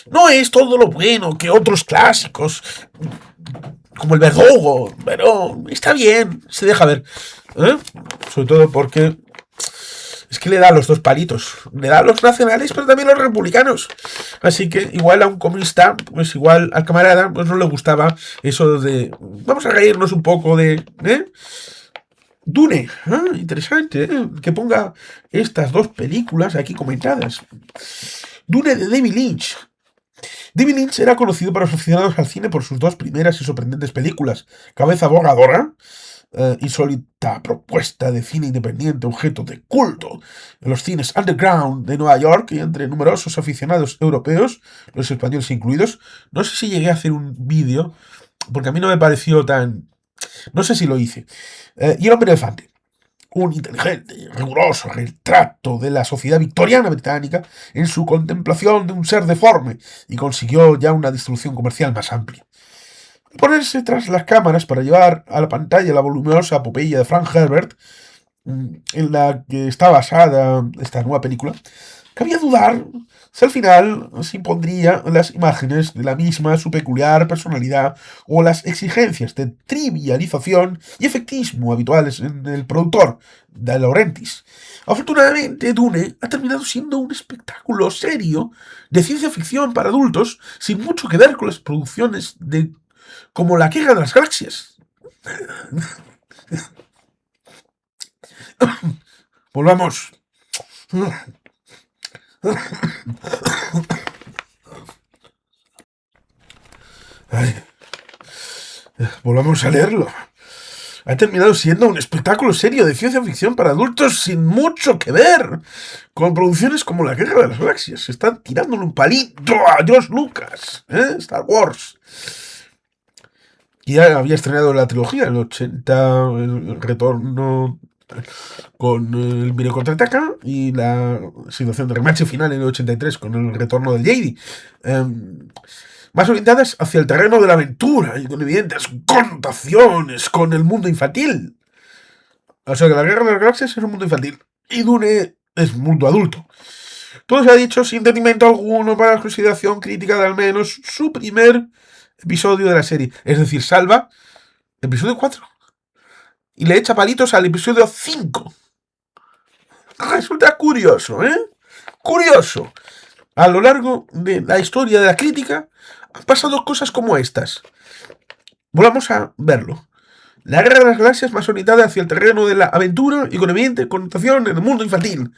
Speaker 1: no es todo lo bueno que otros clásicos, como El Verdugo, pero está bien, se deja ver. ¿Eh? Sobre todo porque es que le da los dos palitos. Le da a los nacionales, pero también a los republicanos. Así que igual a un comunista, pues igual al camarada, pues no le gustaba eso de... Vamos a reírnos un poco de... Dune. Interesante, que ponga estas dos películas aquí comentadas. Dune de David Lynch. David Lynch era conocido para los aficionados al cine por sus dos primeras y sorprendentes películas. Cabeza Borradora, insólita propuesta de cine independiente, objeto de culto en los cines underground de Nueva York y entre numerosos aficionados europeos, los españoles incluidos. No sé si llegué a hacer un vídeo, porque a mí no me pareció tan... No sé si lo hice. Y El hombre elefante. Un inteligente y riguroso retrato de la sociedad victoriana británica en su contemplación de un ser deforme y consiguió ya una distribución comercial más amplia. Ponerse tras las cámaras para llevar a la pantalla la voluminosa epopeya de Frank Herbert, en la que está basada esta nueva película, cabía dudar si al final se impondría las imágenes de la misma su peculiar personalidad o las exigencias de trivialización y efectismo habituales en el productor de Laurentiis. Afortunadamente, Dune ha terminado siendo un espectáculo serio de ciencia ficción para adultos sin mucho que ver con las producciones de como La Guerra de las Galaxias. Volvamos. Ay, volvamos a leerlo. Ha terminado siendo un espectáculo serio de ciencia ficción para adultos sin mucho que ver con producciones como La Guerra de las Galaxias. Se están tirándole un palito a George Lucas, Star Wars. Y ya había estrenado la trilogía, en el 80, el retorno con el Imperio Contraataca y la situación de remache final en el 83 con el retorno del Jedi. Más orientadas hacia el terreno de la aventura y con evidentes connotaciones con el mundo infantil. O sea que La Guerra de las Galaxias es un mundo infantil y Dune es mundo adulto. Todo se ha dicho sin detrimento alguno para la consideración crítica de al menos su primer episodio de la serie. Es decir, salva el episodio 4 y le echa palitos al episodio 5. Resulta curioso, ¿eh? Curioso. A lo largo de la historia de la crítica han pasado cosas como estas. Volvamos a verlo. La Guerra de las Galaxias más orientada hacia el terreno de la aventura y con evidente connotación en el mundo infantil.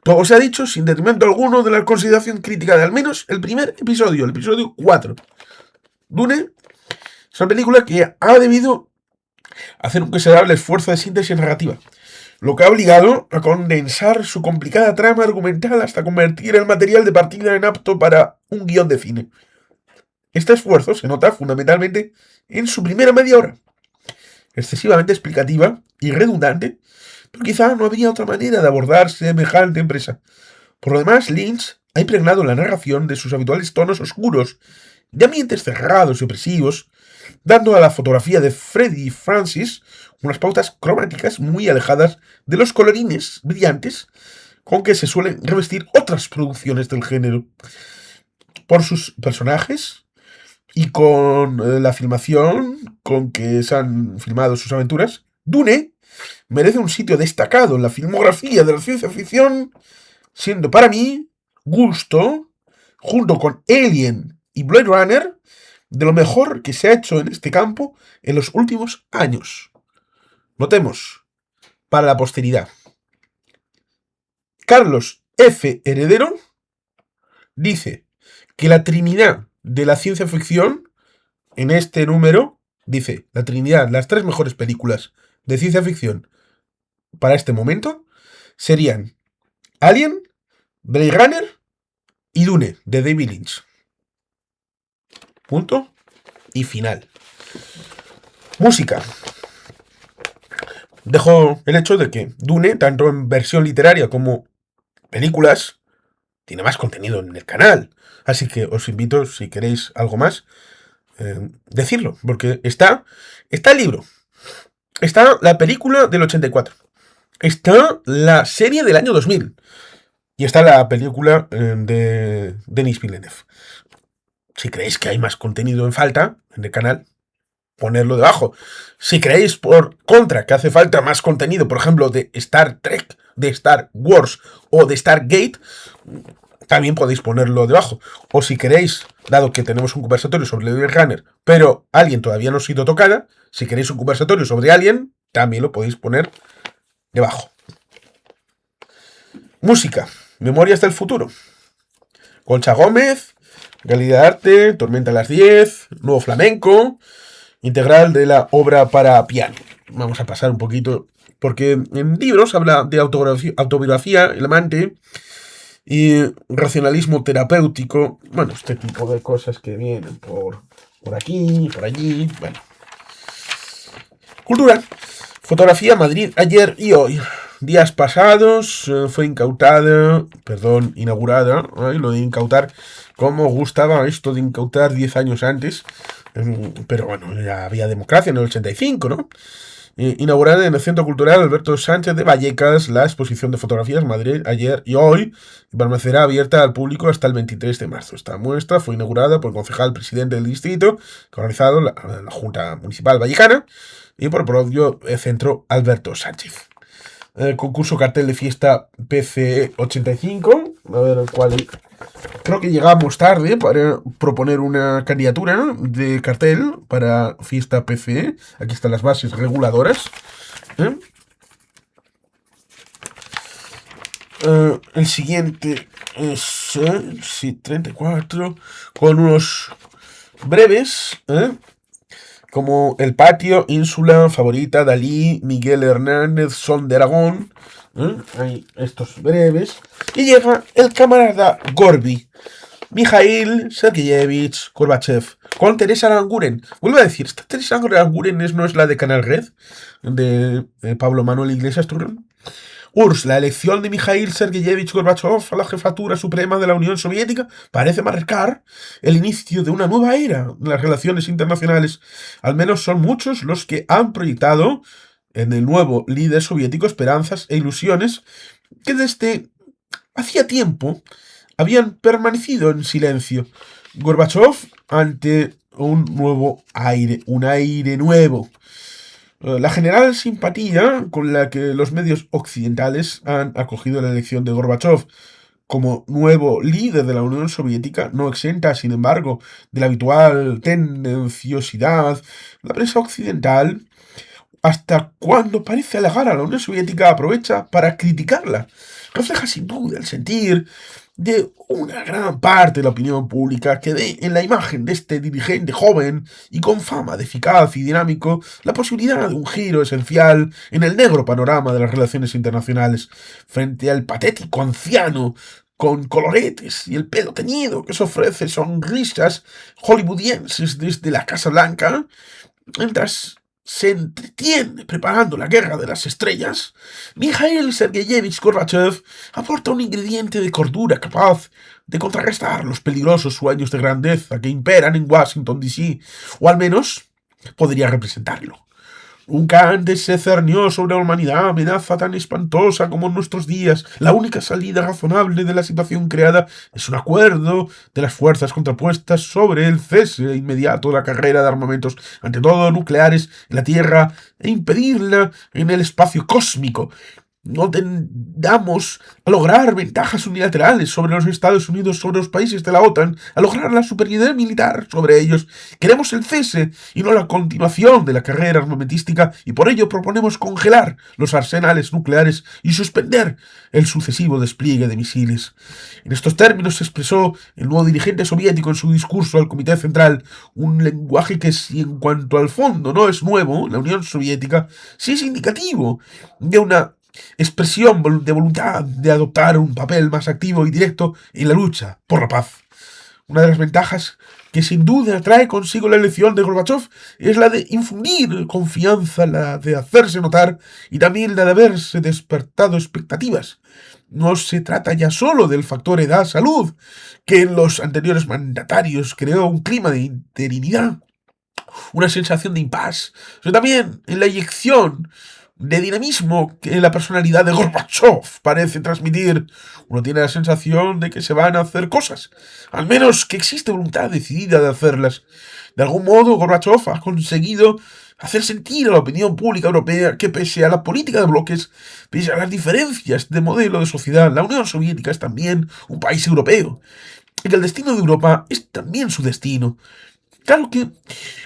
Speaker 1: Todo se ha dicho sin detrimento alguno de la consideración crítica de al menos el primer episodio, el episodio 4. Dune es una película que ha debido hacer un considerable esfuerzo de síntesis narrativa, lo que ha obligado a condensar su complicada trama argumental hasta convertir el material de partida en apto para un guión de cine. Este esfuerzo se nota fundamentalmente en su primera media hora, excesivamente explicativa y redundante, pero quizá no habría otra manera de abordar semejante empresa. Por lo demás, Lynch ha impregnado la narración de sus habituales tonos oscuros, de ambientes cerrados y opresivos, dando a la fotografía de Freddie Francis unas pautas cromáticas muy alejadas de los colorines brillantes con que se suelen revestir otras producciones del género. Por sus personajes y con la filmación con que se han filmado sus aventuras, Dune merece un sitio destacado en la filmografía de la ciencia ficción, siendo para mí gusto, junto con Alien y Blade Runner, de lo mejor que se ha hecho en este campo en los últimos años. Notemos, para la posteridad, Carlos F. Heredero dice que la trinidad de la ciencia ficción, en este número, dice, la trinidad, las tres mejores películas de ciencia ficción para este momento, serían Alien, Blade Runner y Dune, de David Lynch. Punto y final. Música. Dejo el hecho de que Dune, tanto en versión literaria como películas, tiene más contenido en el canal. Así que os invito, si queréis algo más, decirlo. Porque está el libro. Está la película del 84. Está la serie del año 2000. Y está la película de Denis Villeneuve. Si creéis que hay más contenido en falta en el canal, ponerlo debajo. Si creéis por contra que hace falta más contenido, por ejemplo, de Star Trek, de Star Wars o de Stargate, también podéis ponerlo debajo. O si queréis, dado que tenemos un conversatorio sobre Blade Runner, pero Alien todavía no ha sido tocada, si queréis un conversatorio sobre Alien, también lo podéis poner debajo. Música. Memorias del futuro. Concha Gómez, Galería de Arte, Tormenta a las 10, Nuevo Flamenco, integral de la obra para piano. Vamos a pasar un poquito, porque en libros habla de autobiografía, el amante y racionalismo terapéutico. Bueno, este tipo de cosas que vienen por aquí, por allí. Bueno. Cultura. Fotografía Madrid ayer y hoy. Días pasados fue inaugurada, lo de incautar, como gustaba esto de incautar 10 años antes, pero bueno, ya había democracia en el 85, ¿no? Inaugurada en el Centro Cultural Alberto Sánchez de Vallecas la exposición de fotografías Madrid ayer y hoy, y permanecerá abierta al público hasta el 23 de marzo. Esta muestra fue inaugurada por el concejal presidente del distrito, que ha organizado la Junta Municipal Vallecana, y por el propio Centro Alberto Sánchez. Concurso cartel de fiesta PCE 85. A ver cuál es. Creo que llegamos tarde para proponer una candidatura de cartel para fiesta PCE. Aquí están las bases reguladoras. El siguiente es 34, con unos breves, como El Patio, Ínsula, Favorita, Dalí, Miguel Hernández, Son de Aragón. Hay estos breves. Y llega el camarada Gorby, Mikhail Sergeyevich Gorbachev, con Teresa Aranguren. Vuelvo a decir, esta Teresa Aranguren no es la de Canal Red, de Pablo Manuel Iglesias Turrón. URSS, la elección de Mikhail Sergeyevich Gorbachev a la jefatura suprema de la Unión Soviética parece marcar el inicio de una nueva era en las relaciones internacionales. Al menos son muchos los que han proyectado en el nuevo líder soviético esperanzas e ilusiones que desde hacía tiempo habían permanecido en silencio. Gorbachev, ante un aire nuevo. La general simpatía con la que los medios occidentales han acogido la elección de Gorbachev como nuevo líder de la Unión Soviética no exenta, sin embargo, de la habitual tendenciosidad. La prensa occidental, hasta cuando parece halagar a la Unión Soviética, aprovecha para criticarla. Refleja sin duda el sentir de una gran parte de la opinión pública que ve en la imagen de este dirigente joven y con fama de eficaz y dinámico la posibilidad de un giro esencial en el negro panorama de las relaciones internacionales frente al patético anciano con coloretes y el pelo teñido que se ofrece sonrisas hollywoodienses desde la Casa Blanca. Mientras se entretiene preparando la guerra de las estrellas, Mikhail Sergeyevich Gorbachev aporta un ingrediente de cordura capaz de contrarrestar los peligrosos sueños de grandeza que imperan en Washington, D.C., o al menos podría representarlo. Nunca antes se cernió sobre la humanidad amenaza tan espantosa como en nuestros días. La única salida razonable de la situación creada es un acuerdo de las fuerzas contrapuestas sobre el cese inmediato de la carrera de armamentos, ante todo nucleares, en la Tierra e impedirla en el espacio cósmico. No tendamos a lograr ventajas unilaterales sobre los Estados Unidos, sobre los países de la OTAN, a lograr la superioridad militar sobre ellos. Queremos el cese y no la continuación de la carrera armamentística, y por ello proponemos congelar los arsenales nucleares y suspender el sucesivo despliegue de misiles. En estos términos se expresó el nuevo dirigente soviético en su discurso al Comité Central, un lenguaje que, si en cuanto al fondo no es nuevo, la Unión Soviética sí es indicativo de una expresión de voluntad de adoptar un papel más activo y directo en la lucha por la paz. Una de las ventajas que sin duda trae consigo la elección de Gorbachev es la de infundir confianza, la de hacerse notar y también la de haberse despertado expectativas. No se trata ya solo del factor edad-salud, que en los anteriores mandatarios creó un clima de interinidad, una sensación de impas, sino también en la inyección de dinamismo que la personalidad de Gorbachev parece transmitir. Uno tiene la sensación de que se van a hacer cosas, al menos que existe voluntad decidida de hacerlas. De algún modo, Gorbachev ha conseguido hacer sentir a la opinión pública europea que, pese a la política de bloques, pese a las diferencias de modelo de sociedad, la Unión Soviética es también un país europeo, y que el destino de Europa es también su destino. Claro que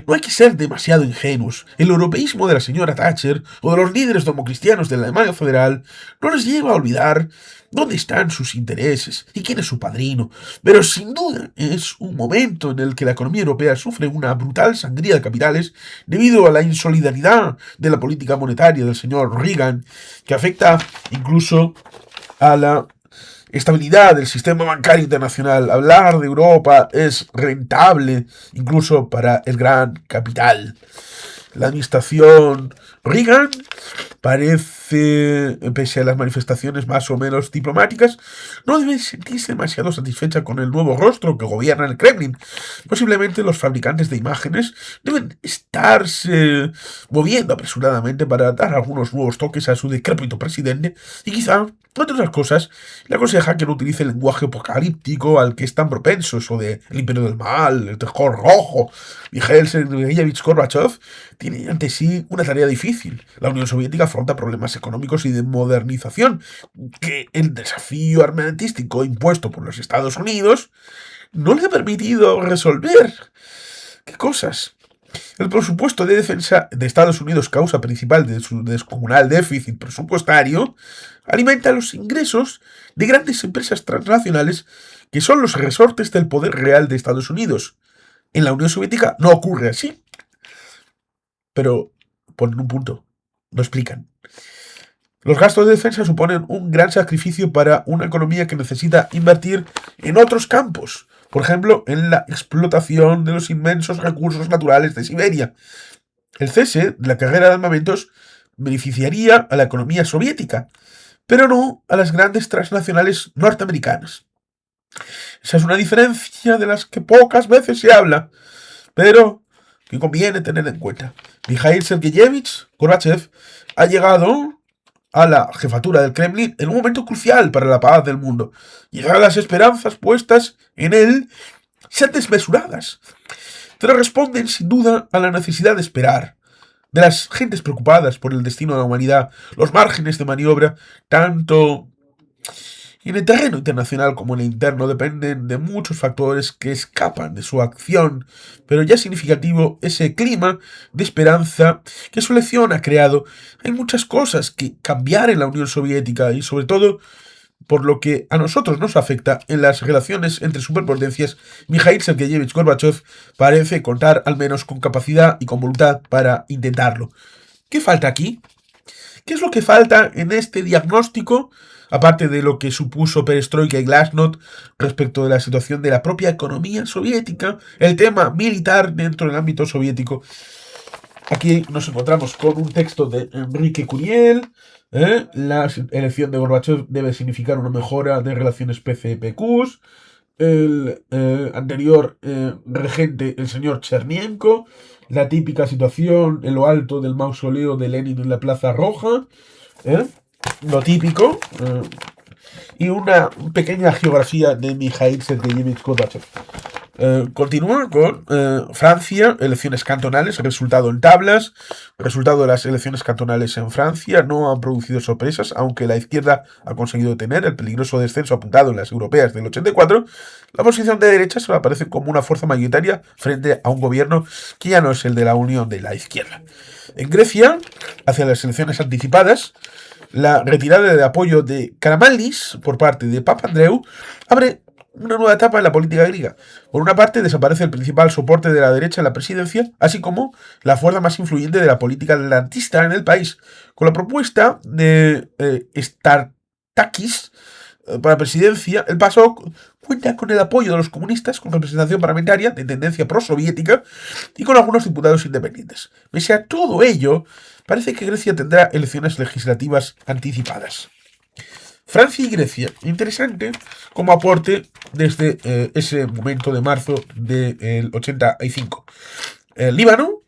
Speaker 1: no hay que ser demasiado ingenuos. El europeísmo de la señora Thatcher o de los líderes democristianos de la Alemania Federal no les lleva a olvidar dónde están sus intereses y quién es su padrino. Pero sin duda es un momento en el que la economía europea sufre una brutal sangría de capitales debido a la insolidaridad de la política monetaria del señor Reagan, que afecta incluso a la estabilidad del sistema bancario internacional. Hablar de Europa es rentable incluso para el gran capital. La administración Reagan parece, pese a las manifestaciones más o menos diplomáticas, no debe sentirse demasiado satisfecha con el nuevo rostro que gobierna el Kremlin. Posiblemente los fabricantes de imágenes deben estarse moviendo apresuradamente para dar algunos nuevos toques a su decrépito presidente y quizá, entre otras cosas, le aconseja que no utilice el lenguaje apocalíptico al que es tan propenso, eso de el imperio del mal, el terror rojo. Mikhail Sergeyevich Gorbachev tiene ante sí una tarea difícil. La Unión Soviética afronta problemas económicos y de modernización que el desafío armamentístico impuesto por los Estados Unidos no le ha permitido resolver. ¿Qué cosas? El presupuesto de defensa de Estados Unidos, causa principal de su descomunal déficit presupuestario, alimenta los ingresos de grandes empresas transnacionales que son los resortes del poder real de Estados Unidos. En la Unión Soviética no ocurre así. Pero ponen un punto, lo explican. Los gastos de defensa suponen un gran sacrificio para una economía que necesita invertir en otros campos, por ejemplo, en la explotación de los inmensos recursos naturales de Siberia. El cese de la carrera de armamentos beneficiaría a la economía soviética, pero no a las grandes transnacionales norteamericanas. Esa es una diferencia de las que pocas veces se habla, pero que conviene tener en cuenta. Mikhail Sergeyevich Gorbachev ha llegado a la jefatura del Kremlin en un momento crucial para la paz del mundo, y las esperanzas puestas en él sean desmesuradas. pero responden sin duda a la necesidad de esperar, de las gentes preocupadas por el destino de la humanidad, los márgenes de maniobra, tanto en el terreno internacional como en el interno, dependen de muchos factores que escapan de su acción, pero ya es significativo ese clima de esperanza que su elección ha creado. Hay muchas cosas que cambiar en la Unión Soviética y sobre todo por lo que a nosotros nos afecta en las relaciones entre superpotencias. Mikhail Sergeyevich Gorbachev parece contar al menos con capacidad y con voluntad para intentarlo. ¿Qué falta aquí? ¿Qué es lo que falta en este diagnóstico? Aparte de lo que supuso Perestroika y Glasnost respecto de la situación de la propia economía soviética, el tema militar dentro del ámbito soviético. Aquí nos encontramos con un texto de Enrique Curiel. La elección de Gorbachev debe significar una mejora de relaciones PCE-PQs. El anterior regente, el señor Chernienko. La típica situación en lo alto del mausoleo de Lenin en la Plaza Roja. Lo típico. Y una pequeña geografía de Mikhail Sergeyevich Gorbachev. Continúa con Francia, elecciones cantonales, resultado en tablas. Resultado de las elecciones cantonales en Francia no han producido sorpresas, aunque la izquierda ha conseguido detener el peligroso descenso apuntado en las europeas del 84. La oposición de derecha se aparece como una fuerza mayoritaria frente a un gobierno que ya no es el de la unión de la izquierda. En Grecia, hacia las elecciones anticipadas, la retirada de apoyo de Karamanlis por parte de Papandreou abre una nueva etapa en la política griega. Por una parte, desaparece el principal soporte de la derecha en la presidencia, así como la fuerza más influyente de la política atlantista en el país. Con la propuesta de Startakis para la presidencia, el PASOK cuenta con el apoyo de los comunistas, con representación parlamentaria de tendencia prosoviética y con algunos diputados independientes. Pese a todo ello, parece que Grecia tendrá elecciones legislativas anticipadas. Francia y Grecia, interesante como aporte desde ese momento de marzo del 85. El Líbano,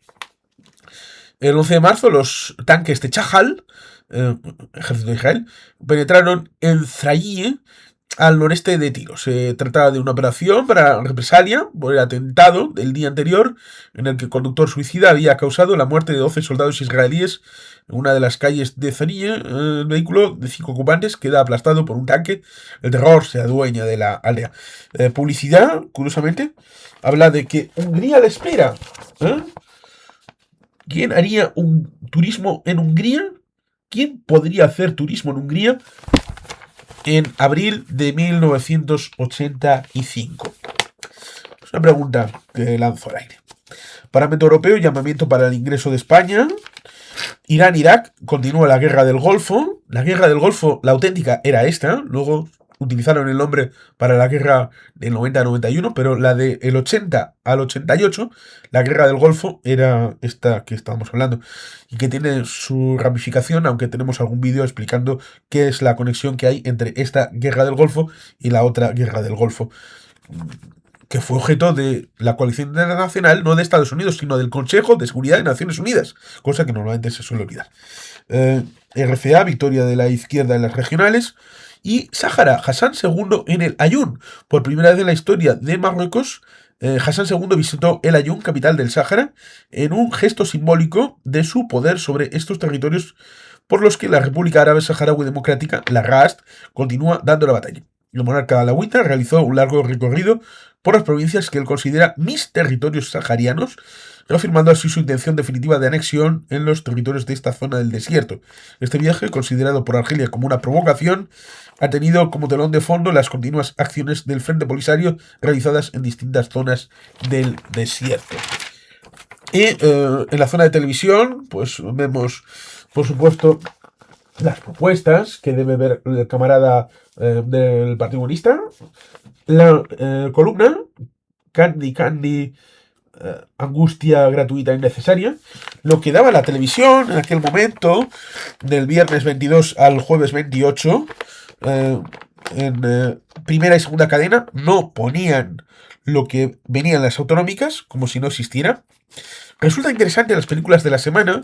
Speaker 1: el 11 de marzo, los tanques de Chahal, ejército de Israel, penetraron en Zrayie, al noreste de Tiro. Se trataba de una operación para represalia por el atentado del día anterior en el que el conductor suicida había causado la muerte de 12 soldados israelíes en una de las calles de Zariye. El vehículo de 5 ocupantes queda aplastado por un tanque. El terror se adueña de la aldea. Publicidad, curiosamente, habla de que Hungría le espera. ¿Quién haría un turismo en Hungría? ¿Quién podría hacer turismo en Hungría en abril de 1985? Es una pregunta que lanzo al aire. Parlamento Europeo, llamamiento para el ingreso de España. Irán-Irak, continúa la guerra del Golfo. La guerra del Golfo, la auténtica, era esta. Luego utilizaron el nombre para la guerra del 90 al 91, pero la del 80 al 88, la guerra del Golfo, era esta que estábamos hablando. Y que tiene su ramificación, aunque tenemos algún vídeo explicando qué es la conexión que hay entre esta guerra del Golfo y la otra guerra del Golfo, que fue objeto de la coalición internacional, no de Estados Unidos, sino del Consejo de Seguridad de Naciones Unidas, cosa que normalmente se suele olvidar. RCA, victoria de la izquierda en las regionales. Y Sáhara, Hassan II en el Ayun. Por primera vez en la historia de Marruecos, Hassan II visitó el Ayun, capital del Sáhara, en un gesto simbólico de su poder sobre estos territorios por los que la República Árabe Saharaui Democrática, la RASD, continúa dando la batalla. El monarca alauita realizó un largo recorrido por las provincias que él considera mis territorios saharianos, reafirmando así su intención definitiva de anexión en los territorios de esta zona del desierto. Este viaje, considerado por Argelia como una provocación, ha tenido como telón de fondo las continuas acciones del Frente Polisario realizadas en distintas zonas del desierto. Y en la zona de televisión, pues vemos, por supuesto, las propuestas que debe ver el camarada del Partido Comunista. La columna Candy, angustia gratuita innecesaria, lo que daba la televisión en aquel momento, del viernes 22 al jueves 28, en primera y segunda cadena, no ponían lo que venían las autonómicas, como si no existiera. Resulta interesante las películas de la semana.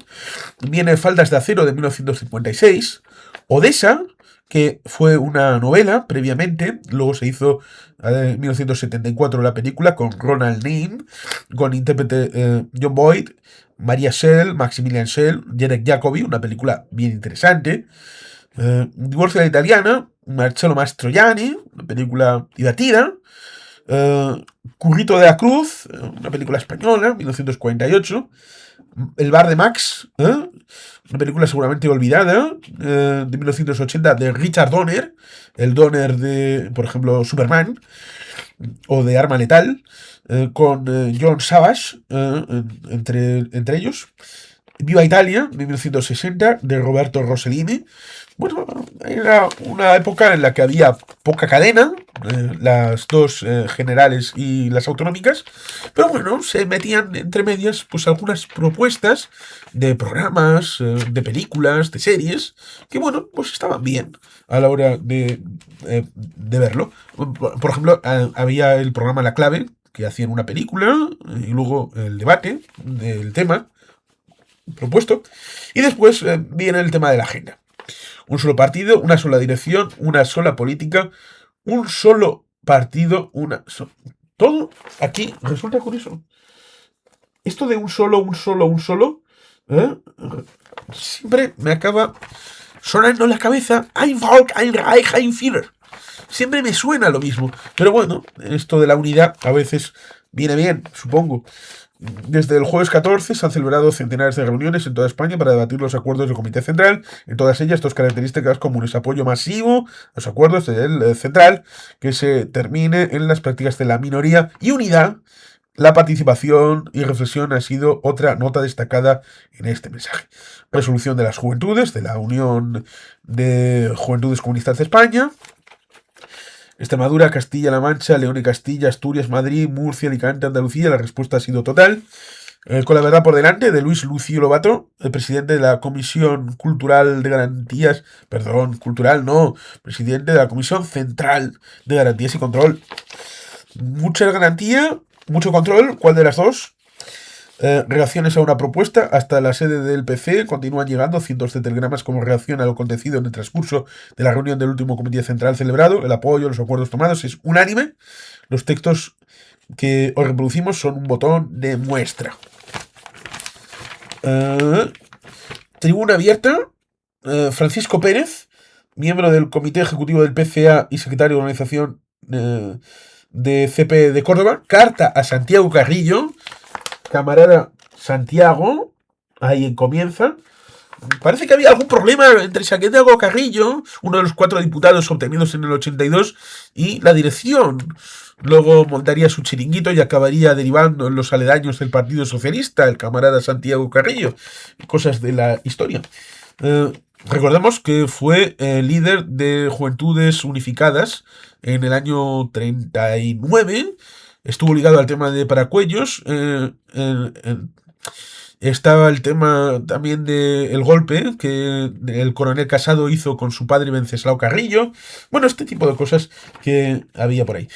Speaker 1: Viene Faldas de Acero de 1956, Odessa, que fue una novela previamente, luego se hizo en 1974 la película con Ronald Neame, con intérprete John Boyd, Maria Schell, Maximilian Schell, Derek Jacobi, una película bien interesante. Divorcio de la italiana, Marcello Mastroianni, una película divertida. Currito de la Cruz, una película española, 1948. El bar de Max, una película seguramente olvidada, de 1980, de Richard Donner, el Donner de, por ejemplo, Superman, o de Arma Letal, con John Savage, entre ellos. Viva Italia, de 1960, de Roberto Rossellini. Bueno, era una época en la que había poca cadena, las dos generales y las autonómicas, pero bueno, se metían entre medias pues algunas propuestas de programas, de películas, de series, que bueno, pues estaban bien a la hora de verlo. Por ejemplo, había el programa La Clave, que hacían una película y luego el debate del tema propuesto, y después viene el tema de la agenda. Un solo partido, una sola dirección, una sola política, un solo partido, todo aquí resulta curioso. Esto de un solo, ¿eh? Siempre me acaba sonando en la cabeza Ein Volk, ein Reich, ein Führer. Siempre me suena lo mismo. Pero bueno, esto de la unidad a veces viene bien, supongo. Desde el jueves 14 se han celebrado centenares de reuniones en toda España para debatir los acuerdos del Comité Central. En todas ellas, dos características comunes: apoyo masivo a los acuerdos del Central, que se termine en las prácticas de la minoría, y unidad. La participación y reflexión ha sido otra nota destacada en este mensaje. Resolución de las juventudes, de la Unión de Juventudes Comunistas de España. Extremadura, Castilla-La Mancha, León y Castilla, Asturias, Madrid, Murcia, Alicante, Andalucía. La respuesta ha sido total. Con la verdad por delante, de Luis Lucio Lobato, el presidente de la Comisión Cultural de Garantías, presidente de la Comisión Central de Garantías y Control. Mucha garantía, mucho control, ¿cuál de las dos? Reacciones a una propuesta. Hasta la sede del PC continúan llegando cientos de telegramas como reacción a lo acontecido en el transcurso de la reunión del último comité central celebrado. El apoyo, los acuerdos tomados es unánime. Los textos que os reproducimos son un botón de muestra. Tribuna abierta. Francisco Pérez, miembro del comité ejecutivo del PCA y secretario de organización de CP de Córdoba. Carta a Santiago Carrillo. Camarada Santiago, ahí comienza. Parece que había algún problema entre Santiago Carrillo, uno de los 4 diputados obtenidos en el 82, y la dirección. Luego montaría su chiringuito y acabaría derivando en los aledaños del Partido Socialista, el camarada Santiago Carrillo. Cosas de la historia. Recordemos que fue líder de Juventudes Unificadas en el año 39. Estuvo ligado al tema de Paracuellos. Estaba el tema también del golpe que el coronel Casado hizo con su padre Venceslao Carrillo. Bueno, este tipo de cosas que había por ahí.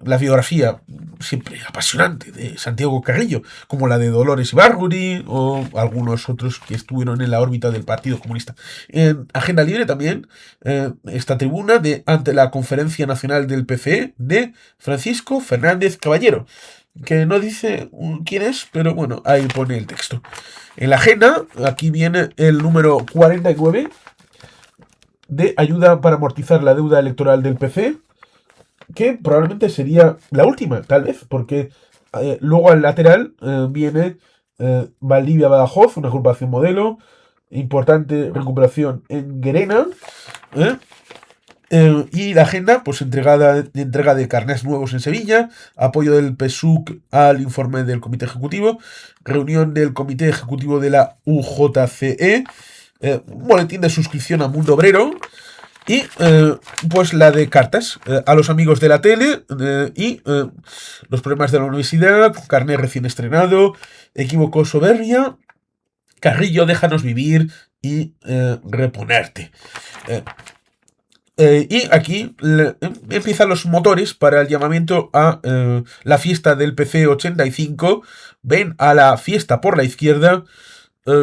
Speaker 1: La biografía siempre apasionante de Santiago Carrillo, como la de Dolores Ibárruri o algunos otros que estuvieron en la órbita del Partido Comunista. En Agenda Libre también esta tribuna ante la Conferencia Nacional del PCE de Francisco Fernández Caballero, que no dice quién es, pero bueno, ahí pone el texto. En la agenda, aquí viene el número 49 de ayuda para amortizar la deuda electoral del PC, que probablemente sería la última, tal vez, porque luego al lateral viene Valdivia Badajoz, una agrupación modelo, importante recuperación en Gerena, y la agenda, pues entrega de carnés nuevos en Sevilla, apoyo del PSUC al informe del Comité Ejecutivo, reunión del Comité Ejecutivo de la UJCE, boletín de suscripción a Mundo Obrero, y pues la de cartas a los amigos de la tele y los problemas de la universidad, carnet recién estrenado, equívoco soberbia, Carrillo, déjanos vivir y reponerte. Y aquí empiezan los motores para el llamamiento a la fiesta del PC 85. Ven a la fiesta por la izquierda,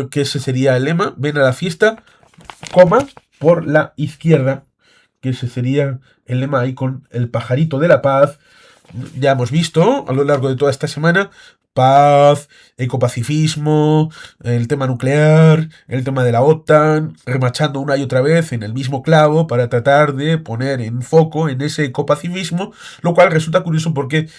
Speaker 1: que ese sería el lema. Ven a la fiesta, coma, por la izquierda, que ese sería el lema ahí con el pajarito de la paz. Ya hemos visto a lo largo de toda esta semana paz, ecopacifismo, el tema nuclear, el tema de la OTAN, remachando una y otra vez en el mismo clavo para tratar de poner en foco en ese ecopacifismo, lo cual resulta curioso porque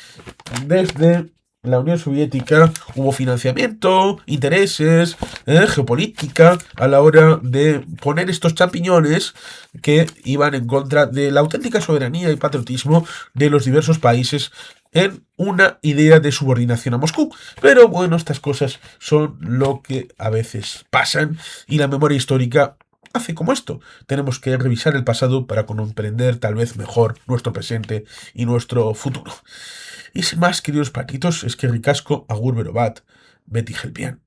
Speaker 1: desde la Unión Soviética hubo financiamiento, intereses, geopolítica a la hora de poner estos champiñones que iban en contra de la auténtica soberanía y patriotismo de los diversos países en una idea de subordinación a Moscú. Pero bueno, estas cosas son lo que a veces pasan y la memoria histórica hace como esto. Tenemos que revisar el pasado para comprender tal vez mejor nuestro presente y nuestro futuro. Y sin más, queridos patitos, es que ricasco, agur berobat, Betty Gelpian.